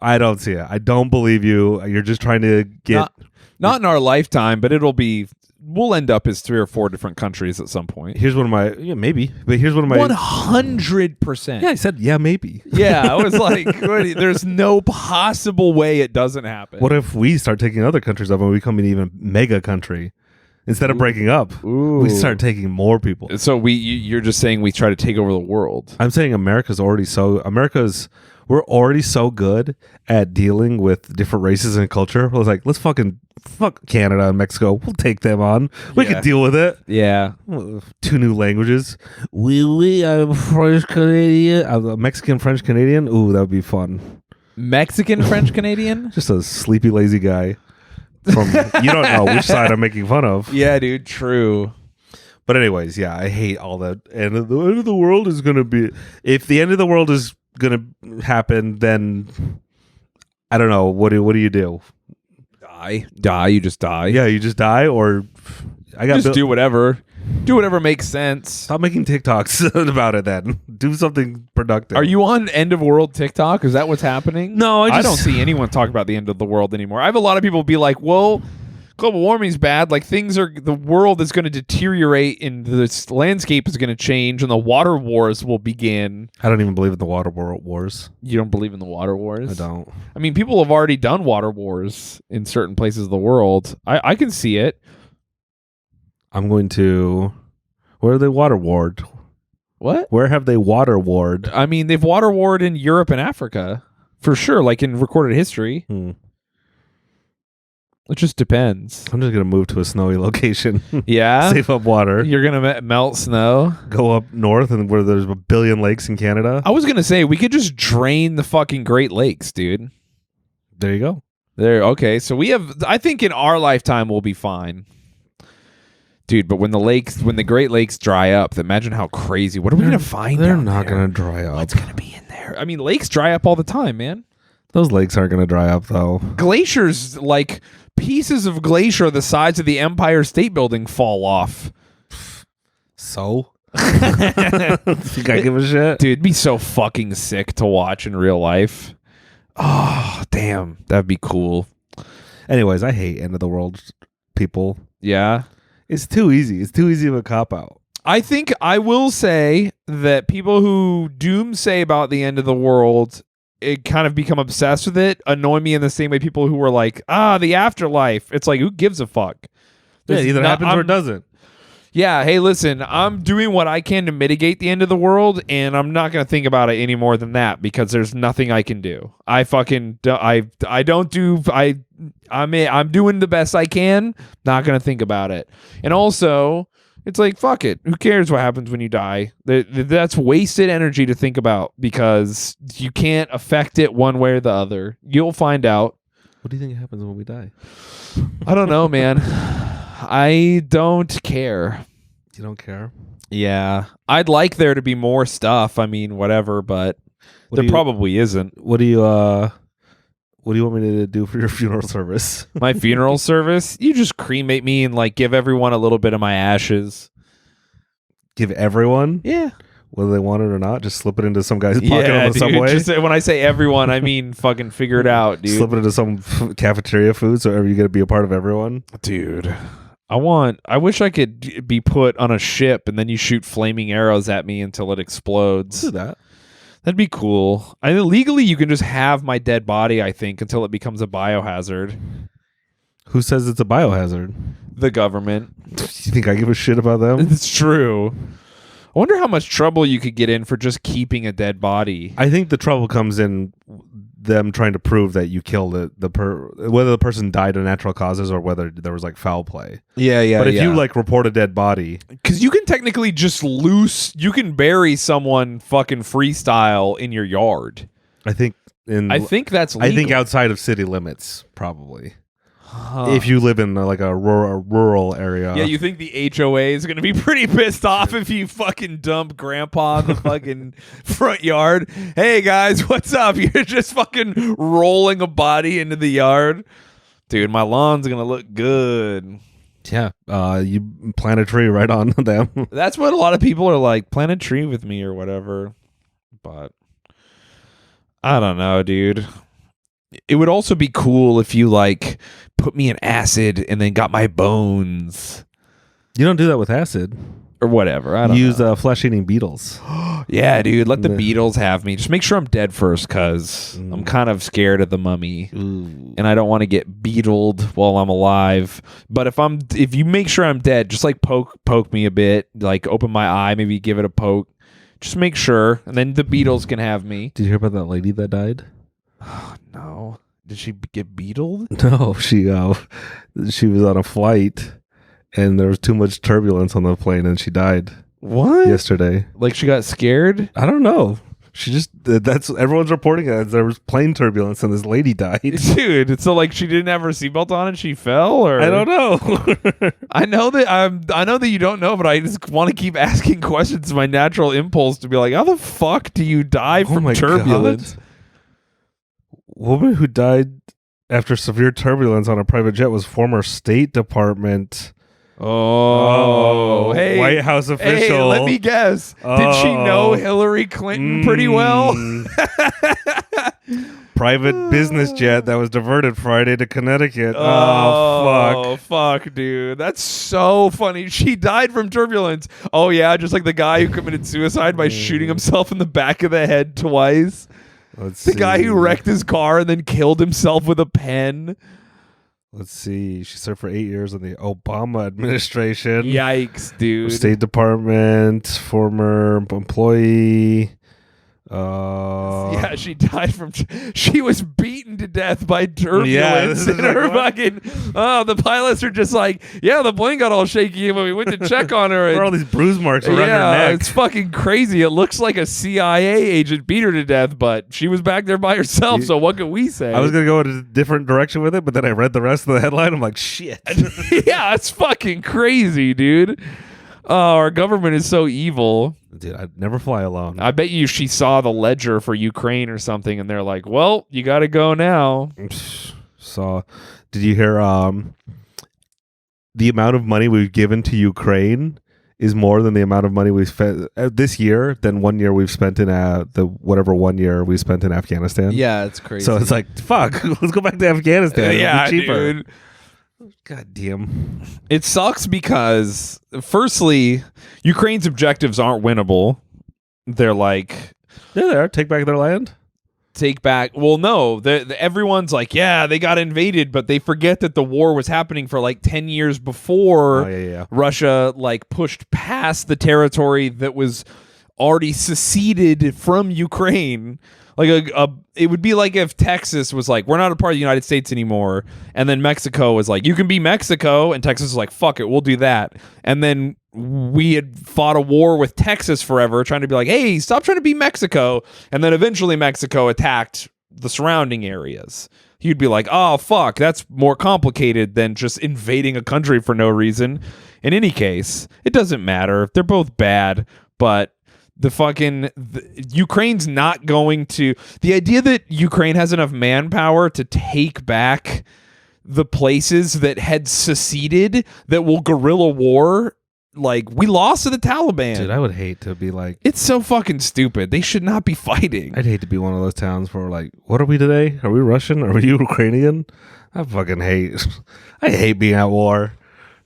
I don't see it. I don't believe you. You're just trying to get...
Not in our lifetime, but it'll be we'll end up as 3 or 4 different countries at some point.
Here's one of my maybe, but here's one of my
100%.
Yeah, I said maybe.
Yeah, I was like, there's no possible way it doesn't happen.
What if we start taking other countries up and we become an even mega country? Instead of breaking up, we start taking more people.
So you're just saying we try to take over the world.
I'm saying we're already so good at dealing with different races and culture. We're like, let's fuck Canada and Mexico. We'll take them on. We can deal with it.
Yeah.
2 new languages. I'm French Canadian. I'm Mexican, French Canadian. Ooh, that would be fun.
Mexican, French Canadian?
Just a sleepy, lazy guy. From you don't know which side I'm making fun of.
Yeah, dude, true.
But anyways, yeah, I hate all that. And the end of the world is gonna be. If the end of the world is gonna happen, then I don't know. What do you do?
Die. You just die.
Yeah, you just die, or I got
just do whatever. Do whatever makes sense.
Stop making TikToks about it. Then do something productive.
Are you on end of world TikTok? Is that what's happening?
No, I
don't see anyone talk about the end of the world anymore. I have a lot of people be like, "Well, global warming's bad. Like the world is going to deteriorate, and the landscape is going to change, and the water wars will begin."
I don't even believe in the water wars.
You don't believe in the water wars?
I don't.
I mean, people have already done water wars in certain places of the world. I can see it.
I'm going to. Where are they water warred?
What?
Where have they water warred?
I mean, they've water warred in Europe and Africa for sure, like in recorded history. It just depends.
I'm just gonna move to a snowy location.
Yeah,
save up water.
You're gonna melt snow.
Go up north, and where there's 1 billion lakes in Canada.
I was gonna say we could just drain the fucking Great Lakes, dude.
There you go.
Okay, so we have. I think in our lifetime we'll be fine. Dude, but when the Great Lakes dry up, imagine how crazy. What are we going to find
They're
down
not
there?
going to dry up.
What's going to be in there? I mean, lakes dry up all the time, man.
Those lakes aren't going to dry up, though.
Glaciers, like pieces of glacier the size of the Empire State Building fall off.
So? Think I give a shit?
Dude, it'd be so fucking sick to watch in real life. Oh, damn. That'd be cool.
Anyways, I hate end of the world people.
Yeah?
It's too easy. It's too easy of a cop-out.
I think I will say that people who doomsay about the end of the world, it kind of become obsessed with it, annoy me in the same way people who were like, the afterlife. It's like, who gives a fuck?
Yeah, either happens or it doesn't.
Yeah, hey, listen, I'm doing what I can to mitigate the end of the world, and I'm not going to think about it any more than that because there's nothing I can do. I'm doing the best I can, not going to think about it. And also, it's like, fuck it. Who cares what happens when you die? That's wasted energy to think about because you can't affect it one way or the other. You'll find out.
What do you think happens when we die?
I don't know, man. I don't care.
You don't care?
Yeah. I'd like there to be more stuff. I mean, whatever, but there probably isn't.
What do you want me to do for your funeral service?
My funeral service? You just cremate me and like give everyone a little bit of my ashes.
Give everyone?
Yeah.
Whether they want it or not, just slip it into some guy's pocket on the subway.
Just, when I say everyone, I mean fucking figure it out, dude.
Slip it into some cafeteria food so you get to be a part of everyone.
Dude, I wish I could be put on a ship and then you shoot flaming arrows at me until it explodes.
Do that.
That'd be cool. Legally, you can just have my dead body, I think, until it becomes a biohazard.
Who says it's a biohazard?
The government.
You think I give a shit about them?
It's true. I wonder how much trouble you could get in for just keeping a dead body.
I think the trouble comes in them trying to prove that you killed whether the person died of natural causes or whether there was like foul play.
Yeah.
But if you like report a dead body,
because you can technically just you can bury someone fucking freestyle in your yard.
I think
that's legal.
I think outside of city limits, probably. If you live in like a rural area.
Yeah, you think the HOA is going to be pretty pissed off if you fucking dump grandpa in the fucking front yard. Hey guys, what's up? You're just fucking rolling a body into the yard. Dude, my lawn's going to look good.
Yeah, you plant a tree right on them.
That's what a lot of people are like, plant a tree with me or whatever. But I don't know, dude. It would also be cool if you like put me in acid and then got my bones
You don't do that with acid.
Or whatever. I don't
Use
know.
flesh-eating beetles.
Yeah, dude. Let the Beetles have me. Just make sure I'm dead first, because I'm kind of scared of the mummy.
Ooh.
And I don't want to get beetled while I'm alive. But if you make sure I'm dead, just like poke me a bit, like open my eye, maybe give it a poke. Just make sure, and then the Beetles can have me.
Did you hear about that lady that died?
No. Did she get beetled?
No, she was on a flight, and there was too much turbulence on the plane, and she died.
What?
Yesterday.
Like she got scared?
I don't know. She just that's everyone's reporting it. There was plane turbulence, and this lady died.
Dude, so like she didn't have her seatbelt on and she fell, or
I don't know.
I know that you don't know, but I just want to keep asking questions. My natural impulse to be like, how the fuck do you die from turbulence?
God. Woman who died after severe turbulence on a private jet was former State Department.
Oh, hey,
White House official.
Hey, let me guess. Did she know Hillary Clinton pretty well?
Private business jet that was diverted Friday to Connecticut.
Oh, fuck, dude. That's so funny. She died from turbulence. Oh, yeah, just like the guy who committed suicide by shooting himself in the back of the head twice. The guy who wrecked his car and then killed himself with a pen.
Let's see. She served for 8 years in the Obama administration.
Yikes, dude.
State Department, former employee.
Yeah, she died from. She was beaten to death by turbulence. And her fucking. Oh, the pilots are just like, yeah, the plane got all shaky when we went to check on her.
Where all these bruise marks around her neck.
It's fucking crazy. It looks like a CIA agent beat her to death, but she was back there by herself. So what can we say?
I was gonna go in a different direction with it, but then I read the rest of the headline. I'm like, shit.
Yeah, it's fucking crazy, dude. Oh, our government is so evil.
Dude, I'd never fly alone.
I bet you she saw the ledger for Ukraine or something, and they're like, well, you got to go now.
Did you hear the amount of money we've given to Ukraine is more than the amount of money we've spent this year than 1 year we've spent in whatever 1 year we spent in Afghanistan?
Yeah, it's crazy.
So it's like, fuck, let's go back to Afghanistan.
Yeah,
It'll be cheaper.
dude.
God damn.
It sucks because, firstly, Ukraine's objectives aren't winnable. They're like...
They're there. Take back their land?
Take back... Well, no. Everyone's like, yeah, they got invaded, but they forget that the war was happening for like 10 years before Russia like pushed past the territory that was already seceded from Ukraine. Like it would be like if Texas was like, we're not a part of the United States anymore, and then Mexico was like, you can be Mexico, and Texas was like, fuck it, we'll do that. And then we had fought a war with Texas forever, trying to be like, hey, stop trying to be Mexico. And then eventually Mexico attacked the surrounding areas. You'd be like, oh, fuck, that's more complicated than just invading a country for no reason. In any case, it doesn't matter. They're both bad, but Ukraine's not going to... The idea that Ukraine has enough manpower to take back the places that had seceded, that will guerrilla war, like, we lost to the Taliban.
Dude, I would hate to be like...
It's so fucking stupid. They should not be fighting.
I'd hate to be one of those towns where like, what are we today? Are we Russian? Are we Ukrainian? I fucking hate... I hate being at war.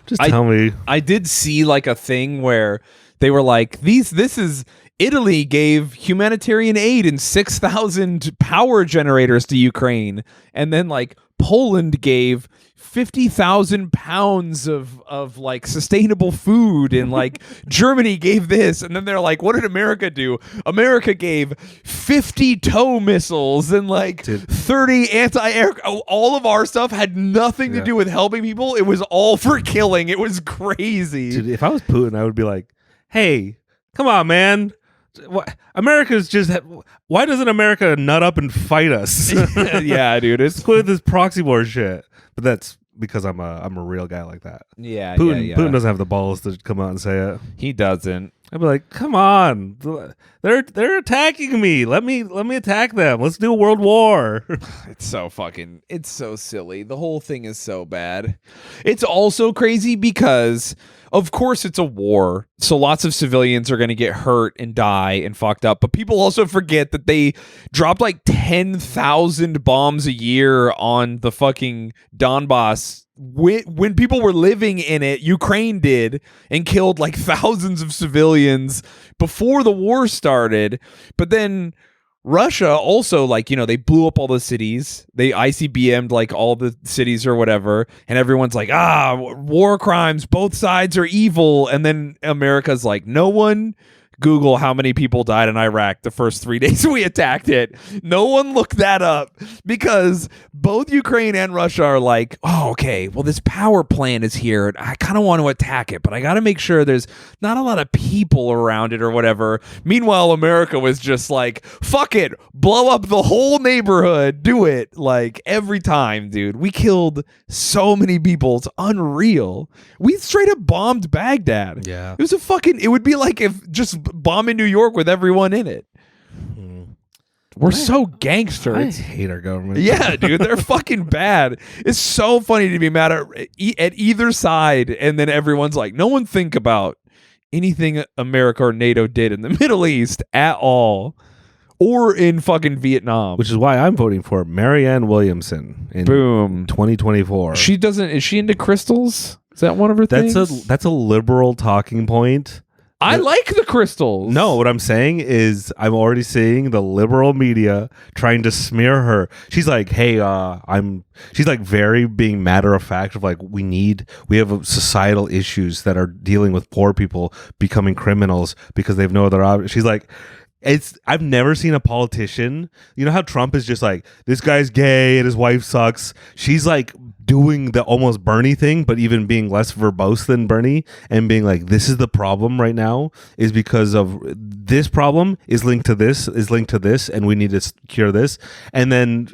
Just tell me.
I did see like a thing where they were like, Italy gave humanitarian aid and 6,000 power generators to Ukraine. And then like Poland gave 50,000 pounds of like sustainable food, and like Germany gave this. And then they're like, what did America do? America gave 50 tow missiles and like 30 anti-air. All of our stuff had nothing to do with helping people. It was all for killing. It was crazy.
Dude, if I was Putin, I would be like, hey, come on, man. America's just... Why doesn't America nut up and fight us?
Yeah, dude.
Let's quit this proxy war shit. But that's because I'm a real guy like that.
Yeah,
Putin doesn't have the balls to come out and say it.
He doesn't.
I'd be like, come on, they're attacking me. Let me attack them. Let's do a world war.
It's so silly. The whole thing is so bad. It's also crazy because, of course, it's a war. So lots of civilians are going to get hurt and die and fucked up. But people also forget that they dropped like 10,000 bombs a year on the fucking Donbass. When people were living in it, Ukraine did, and killed like thousands of civilians before the war started. But then Russia also, like, you know, they blew up all the cities. They ICBM'd like all the cities or whatever. And everyone's like, war crimes, both sides are evil. And then America's like, no one Google how many people died in Iraq the first 3 days we attacked it. No one looked that up because both Ukraine and Russia are like, oh, okay, well, this power plant is here and I kind of want to attack it, but I got to make sure there's not a lot of people around it or whatever. Meanwhile, America was just like, fuck it, blow up the whole neighborhood, do it. Like every time, dude, we killed so many people. It's unreal. We straight up bombed Baghdad.
Yeah.
It would be like if just bombing New York with everyone in it. We're so gangster.
I hate our government.
Yeah, dude, they're fucking bad. It's so funny to be mad at either side, and then everyone's like, no one think about anything America or NATO did in the Middle East at all, or in fucking Vietnam.
Which is why I'm voting for Marianne Williamson in
Boom
2024.
Is she into crystals? Is that one of her things?
That's a liberal talking point.
I like the crystals.
No, what I'm saying is I'm already seeing the liberal media trying to smear her. She's like, hey, she's like very being matter of fact of like, we have societal issues that are dealing with poor people becoming criminals because they've no other option. She's like, I've never seen a politician, you know how Trump is just like, this guy's gay and his wife sucks. She's like doing the almost Bernie thing, but even being less verbose than Bernie and being like, this is the problem right now is because of this problem is linked to this, and we need to cure this. And then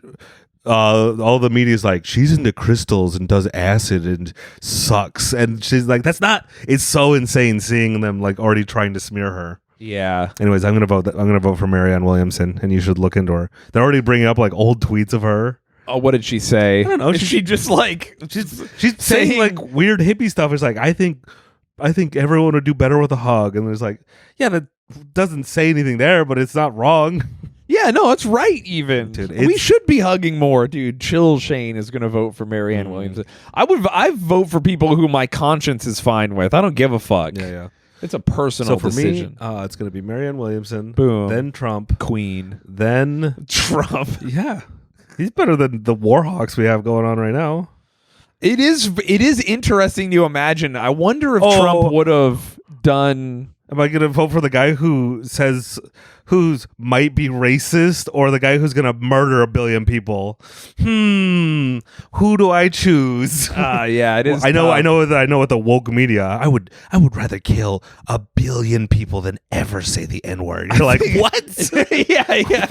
all the media is like, she's into crystals and does acid and sucks. And she's like, it's so insane seeing them like already trying to smear her.
Yeah.
Anyways, I'm gonna vote for Marianne Williamson, and you should look into her. They're already bringing up like old tweets of her.
Oh, what did she say?
I don't know.
She just like
she's saying like weird hippie stuff. It's like I think everyone would do better with a hug, and it's like, yeah, that doesn't say anything there, but it's not wrong.
Yeah, no, it's right. Even
dude,
we should be hugging more, dude. Chill. Shayne is gonna vote for Marianne Williamson. I vote for people who my conscience is fine with. I don't give a fuck.
Yeah.
It's a personal decision.
Me, it's going to be Marianne Williamson.
Boom.
Then Trump.
Queen.
Then
Trump.
Yeah. He's better than the Warhawks we have going on right now.
It is interesting to imagine. I wonder if Trump would have done...
Am I going to vote for the guy who might be racist or the guy who's going to murder 1 billion people? Who do I choose?
Yeah, it is.
I know what the woke media. I would rather kill 1 billion people than ever say the N-word. You're like, what?
yeah.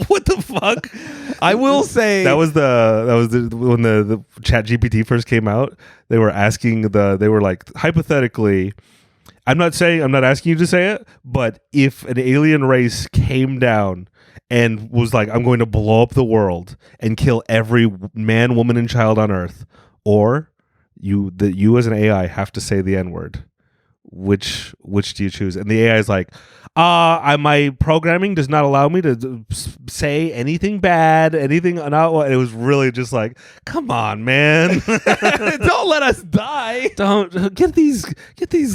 What the fuck?
I will say
that was when the Chat GPT first came out. They were like, hypothetically, I'm not asking you to say it, but if an alien race came down and was like, I'm going to blow up the world and kill every man, woman, and child on Earth, or you as an AI have to say the N-word, which do you choose? And the AI is like, my programming does not allow me to say anything bad, anything not. And it was really just like, come on, man,
don't let us die.
Don't get these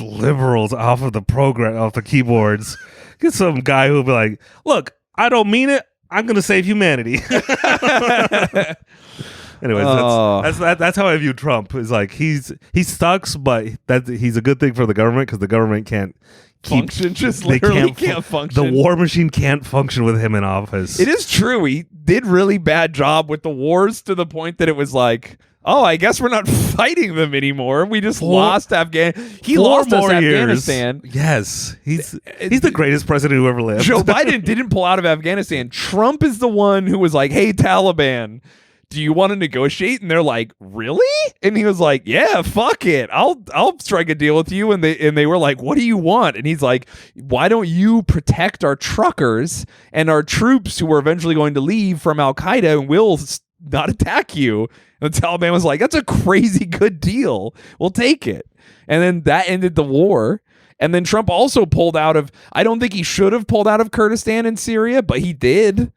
liberals off of the keyboards. Get some guy who'll be like, look, I don't mean it. I'm gonna save humanity. Anyways, that's how I view Trump. Is like he sucks, but he's a good thing for the government because the government can't
function. Can't function.
The war machine can't function with him in office.
It is true. He did really bad job with the wars to the point that it was like, oh, I guess we're not fighting them anymore. We just lost Afghanistan. He lost us Afghanistan.
Yes, he's the greatest president who ever lived.
Joe Biden didn't pull out of Afghanistan. Trump is the one who was like, hey, Taliban, do you want to negotiate? And they're like, really? And he was like, yeah, fuck it. I'll strike a deal with you. And they were like, what do you want? And he's like, why don't you protect our truckers and our troops who are eventually going to leave from Al-Qaeda and we'll not attack you. And the Taliban was like, that's a crazy good deal. We'll take it. And then that ended the war. And then Trump also pulled out of, I don't think he should have pulled out of Kurdistan in Syria, but he did.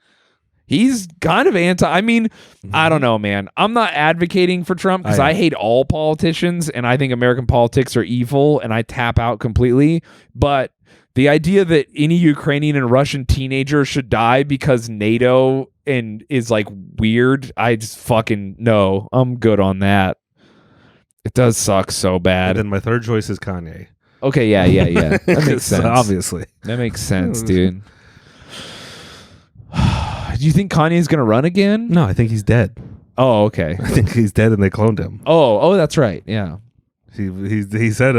He's kind of anti. I mean, I don't know, man. I'm not advocating for Trump because I hate all politicians and I think American politics are evil and I tap out completely. But the idea that any Ukrainian and Russian teenager should die because NATO and is like weird, I just fucking no. I'm good on that. It does suck so bad.
And then my third choice is Kanye.
Okay, yeah. That makes sense.
Obviously.
That makes sense, dude. Do you think Kanye's going to run again?
No, I think he's dead.
Oh, okay.
I think he's dead and they cloned him.
Oh, that's right. Yeah.
He said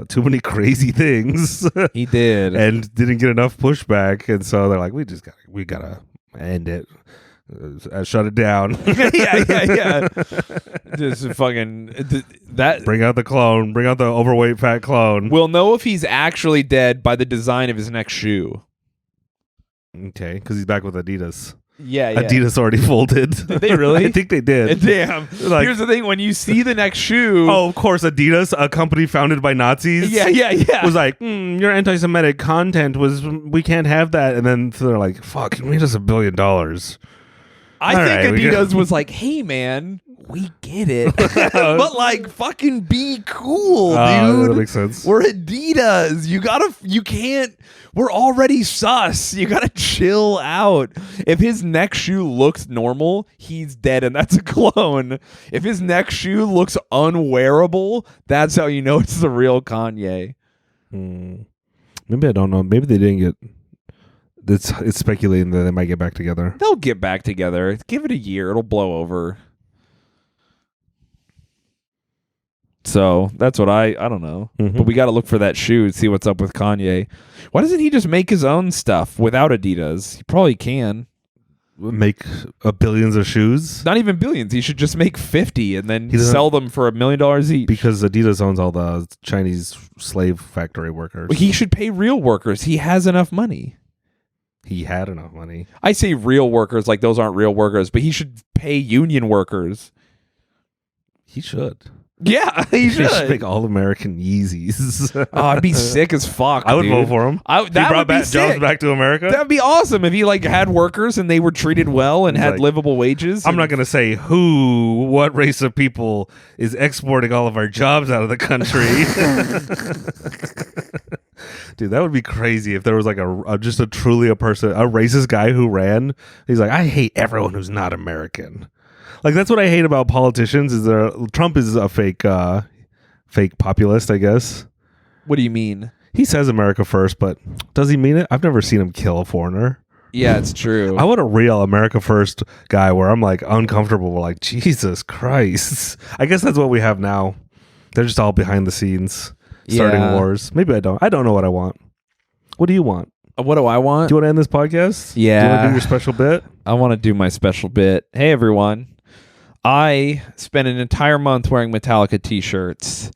too many crazy things.
He did.
And didn't get enough pushback. And so they're like, we gotta end it. Shut it down.
yeah. Just fucking that.
Bring out the clone. Bring out the overweight fat clone.
We'll know if he's actually dead by the design of his next shoe.
Okay, because he's back with Adidas.
Yeah.
Adidas already folded.
Did they really?
I think they did.
Damn.
Like,
here's the thing: when you see the next shoe,
oh, of course, Adidas, a company founded by Nazis.
Yeah.
Was like, your anti-Semitic content we can't have that, and then they're like, fuck, you made us $1 billion.
I think Adidas was like, hey man, we get it, but like fucking be cool, dude.
That makes sense.
We're Adidas. You can't. We're already sus. You gotta chill out. If his next shoe looks normal, he's dead, and that's a clone. If his next shoe looks unwearable, that's how you know it's the real Kanye.
Maybe I don't know. Maybe they didn't get. It's speculating that they might get back together.
They'll get back together. Give it a year. It'll blow over. So that's what I don't know. But we got to look for that shoe and see what's up with Kanye. Why doesn't he just make his own stuff without Adidas? He probably can.
Make billions of shoes?
Not even billions. He should just make 50 and then sell them for $1 million each.
Because Adidas owns all the Chinese slave factory workers.
He should pay real workers. He has enough money.
He had enough money.
I say real workers like those aren't real workers, but he should pay union workers.
He should.
Yeah, he should.
Make all American Yeezys.
Oh, I'd be sick as fuck.
I would
dude.
vote for him.
That
he brought
would be
jobs back to America.
That'd be awesome if he like had workers and they were treated well and had livable wages.
I'm not gonna say what race of people is exporting all of our jobs out of the country. Dude, that would be crazy if there was like a racist guy who ran. He's like, I hate everyone who's not American. Like, that's what I hate about politicians is Trump is a fake populist, I guess.
What do you mean?
He says America first, but does he mean it? I've never seen him kill a foreigner.
Yeah, it's true.
I want a real America first guy where I'm like uncomfortable. We're like, Jesus Christ. I guess that's what we have now. They're just all behind the scenes starting wars. Maybe I don't. I don't know what I want. What do you want?
What do I want?
Do you want to end this podcast?
Yeah.
Do you want to do your special bit?
I want to do my special bit. Hey, everyone. I spent an entire month wearing Metallica t-shirts,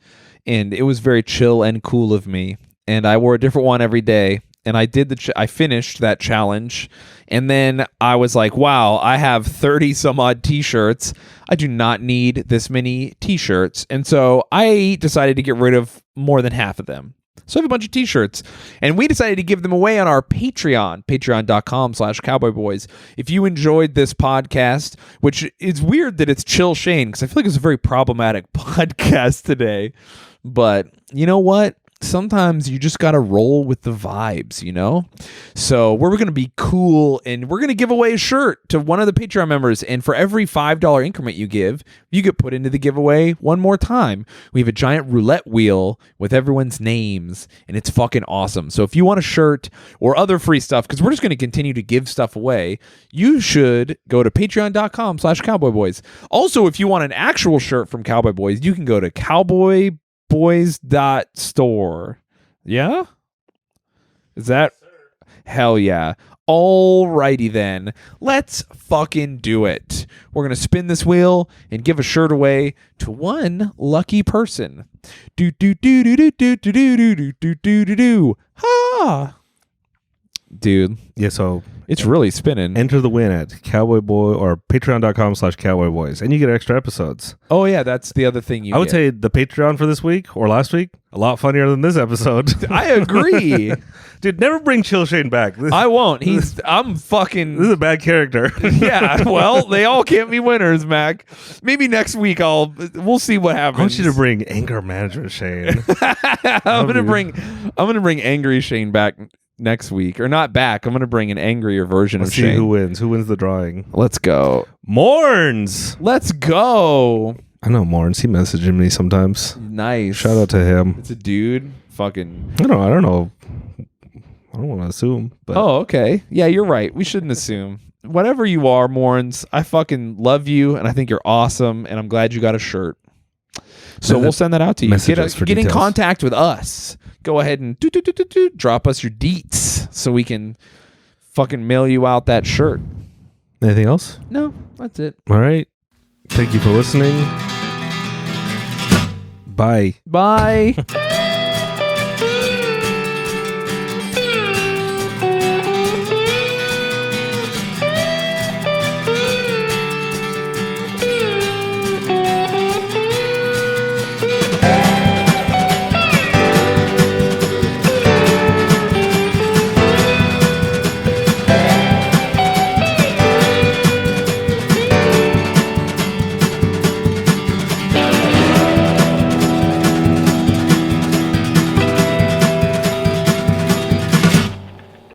and it was very chill and cool of me. And I wore a different one every day, and I did I finished that challenge. And then I was like, wow, I have 30 some odd t-shirts. I do not need this many t-shirts. And so I decided to get rid of more than half of them. So I have a bunch of t-shirts, and we decided to give them away on our Patreon, patreon.com/cowboyboys. If you enjoyed this podcast, which is weird that it's Chill Shayne, because I feel like it's a very problematic podcast today, but you know what? Sometimes you just got to roll with the vibes, you know? So we're going to be cool, and we're going to give away a shirt to one of the Patreon members. And for every $5 increment you give, you get put into the giveaway one more time. We have a giant roulette wheel with everyone's names, and it's fucking awesome. So if you want a shirt or other free stuff, because we're just going to continue to give stuff away, you should go to patreon.com/cowboyboys. Also, if you want an actual shirt from Cowboy Boys, you can go to cowboyboys.store. Yeah? Is that? Hell yeah. Alrighty then. Let's fucking do it. We're going to spin this wheel and give a shirt away to one lucky person. Do do do do do do do do do do do do do. Ha! Dude.
Yeah, so
It's really spinning.
Enter the win at Cowboy Boy or patreon.com/cowboyboys, and you get extra episodes.
Oh yeah, that's the other thing you
I would
get.
say the Patreon for this week or last week, a lot funnier than this episode.
I agree.
Dude, never bring Chill Shayne back.
I won't. I'm fucking.
This is a bad character.
Yeah, well, they all can't be winners, Mac. Maybe next week we'll see what happens.
I want you to bring anger management, Shayne.
I'm gonna bring angry Shayne back next week, or not back. I'm gonna bring an angrier version
Let's
of
see
Shayne.
who wins. Who wins the drawing?
Let's go.
Morns.
Let's go.
I know Morns. He messaging me sometimes.
Nice.
Shout out to him.
It's a dude. Fucking.
I don't know. I don't want to assume. But
Oh, okay. Yeah, you're right. We shouldn't assume. Whatever you are, Morns, I fucking love you, and I think you're awesome, and I'm glad you got a shirt. So we'll send that out to you.
Message us for
Get in
details.
contact with us. Go ahead and drop us your deets so we can fucking mail you out that shirt.
Anything else?
No, that's it.
All right. Thank you for listening. Bye.
Bye.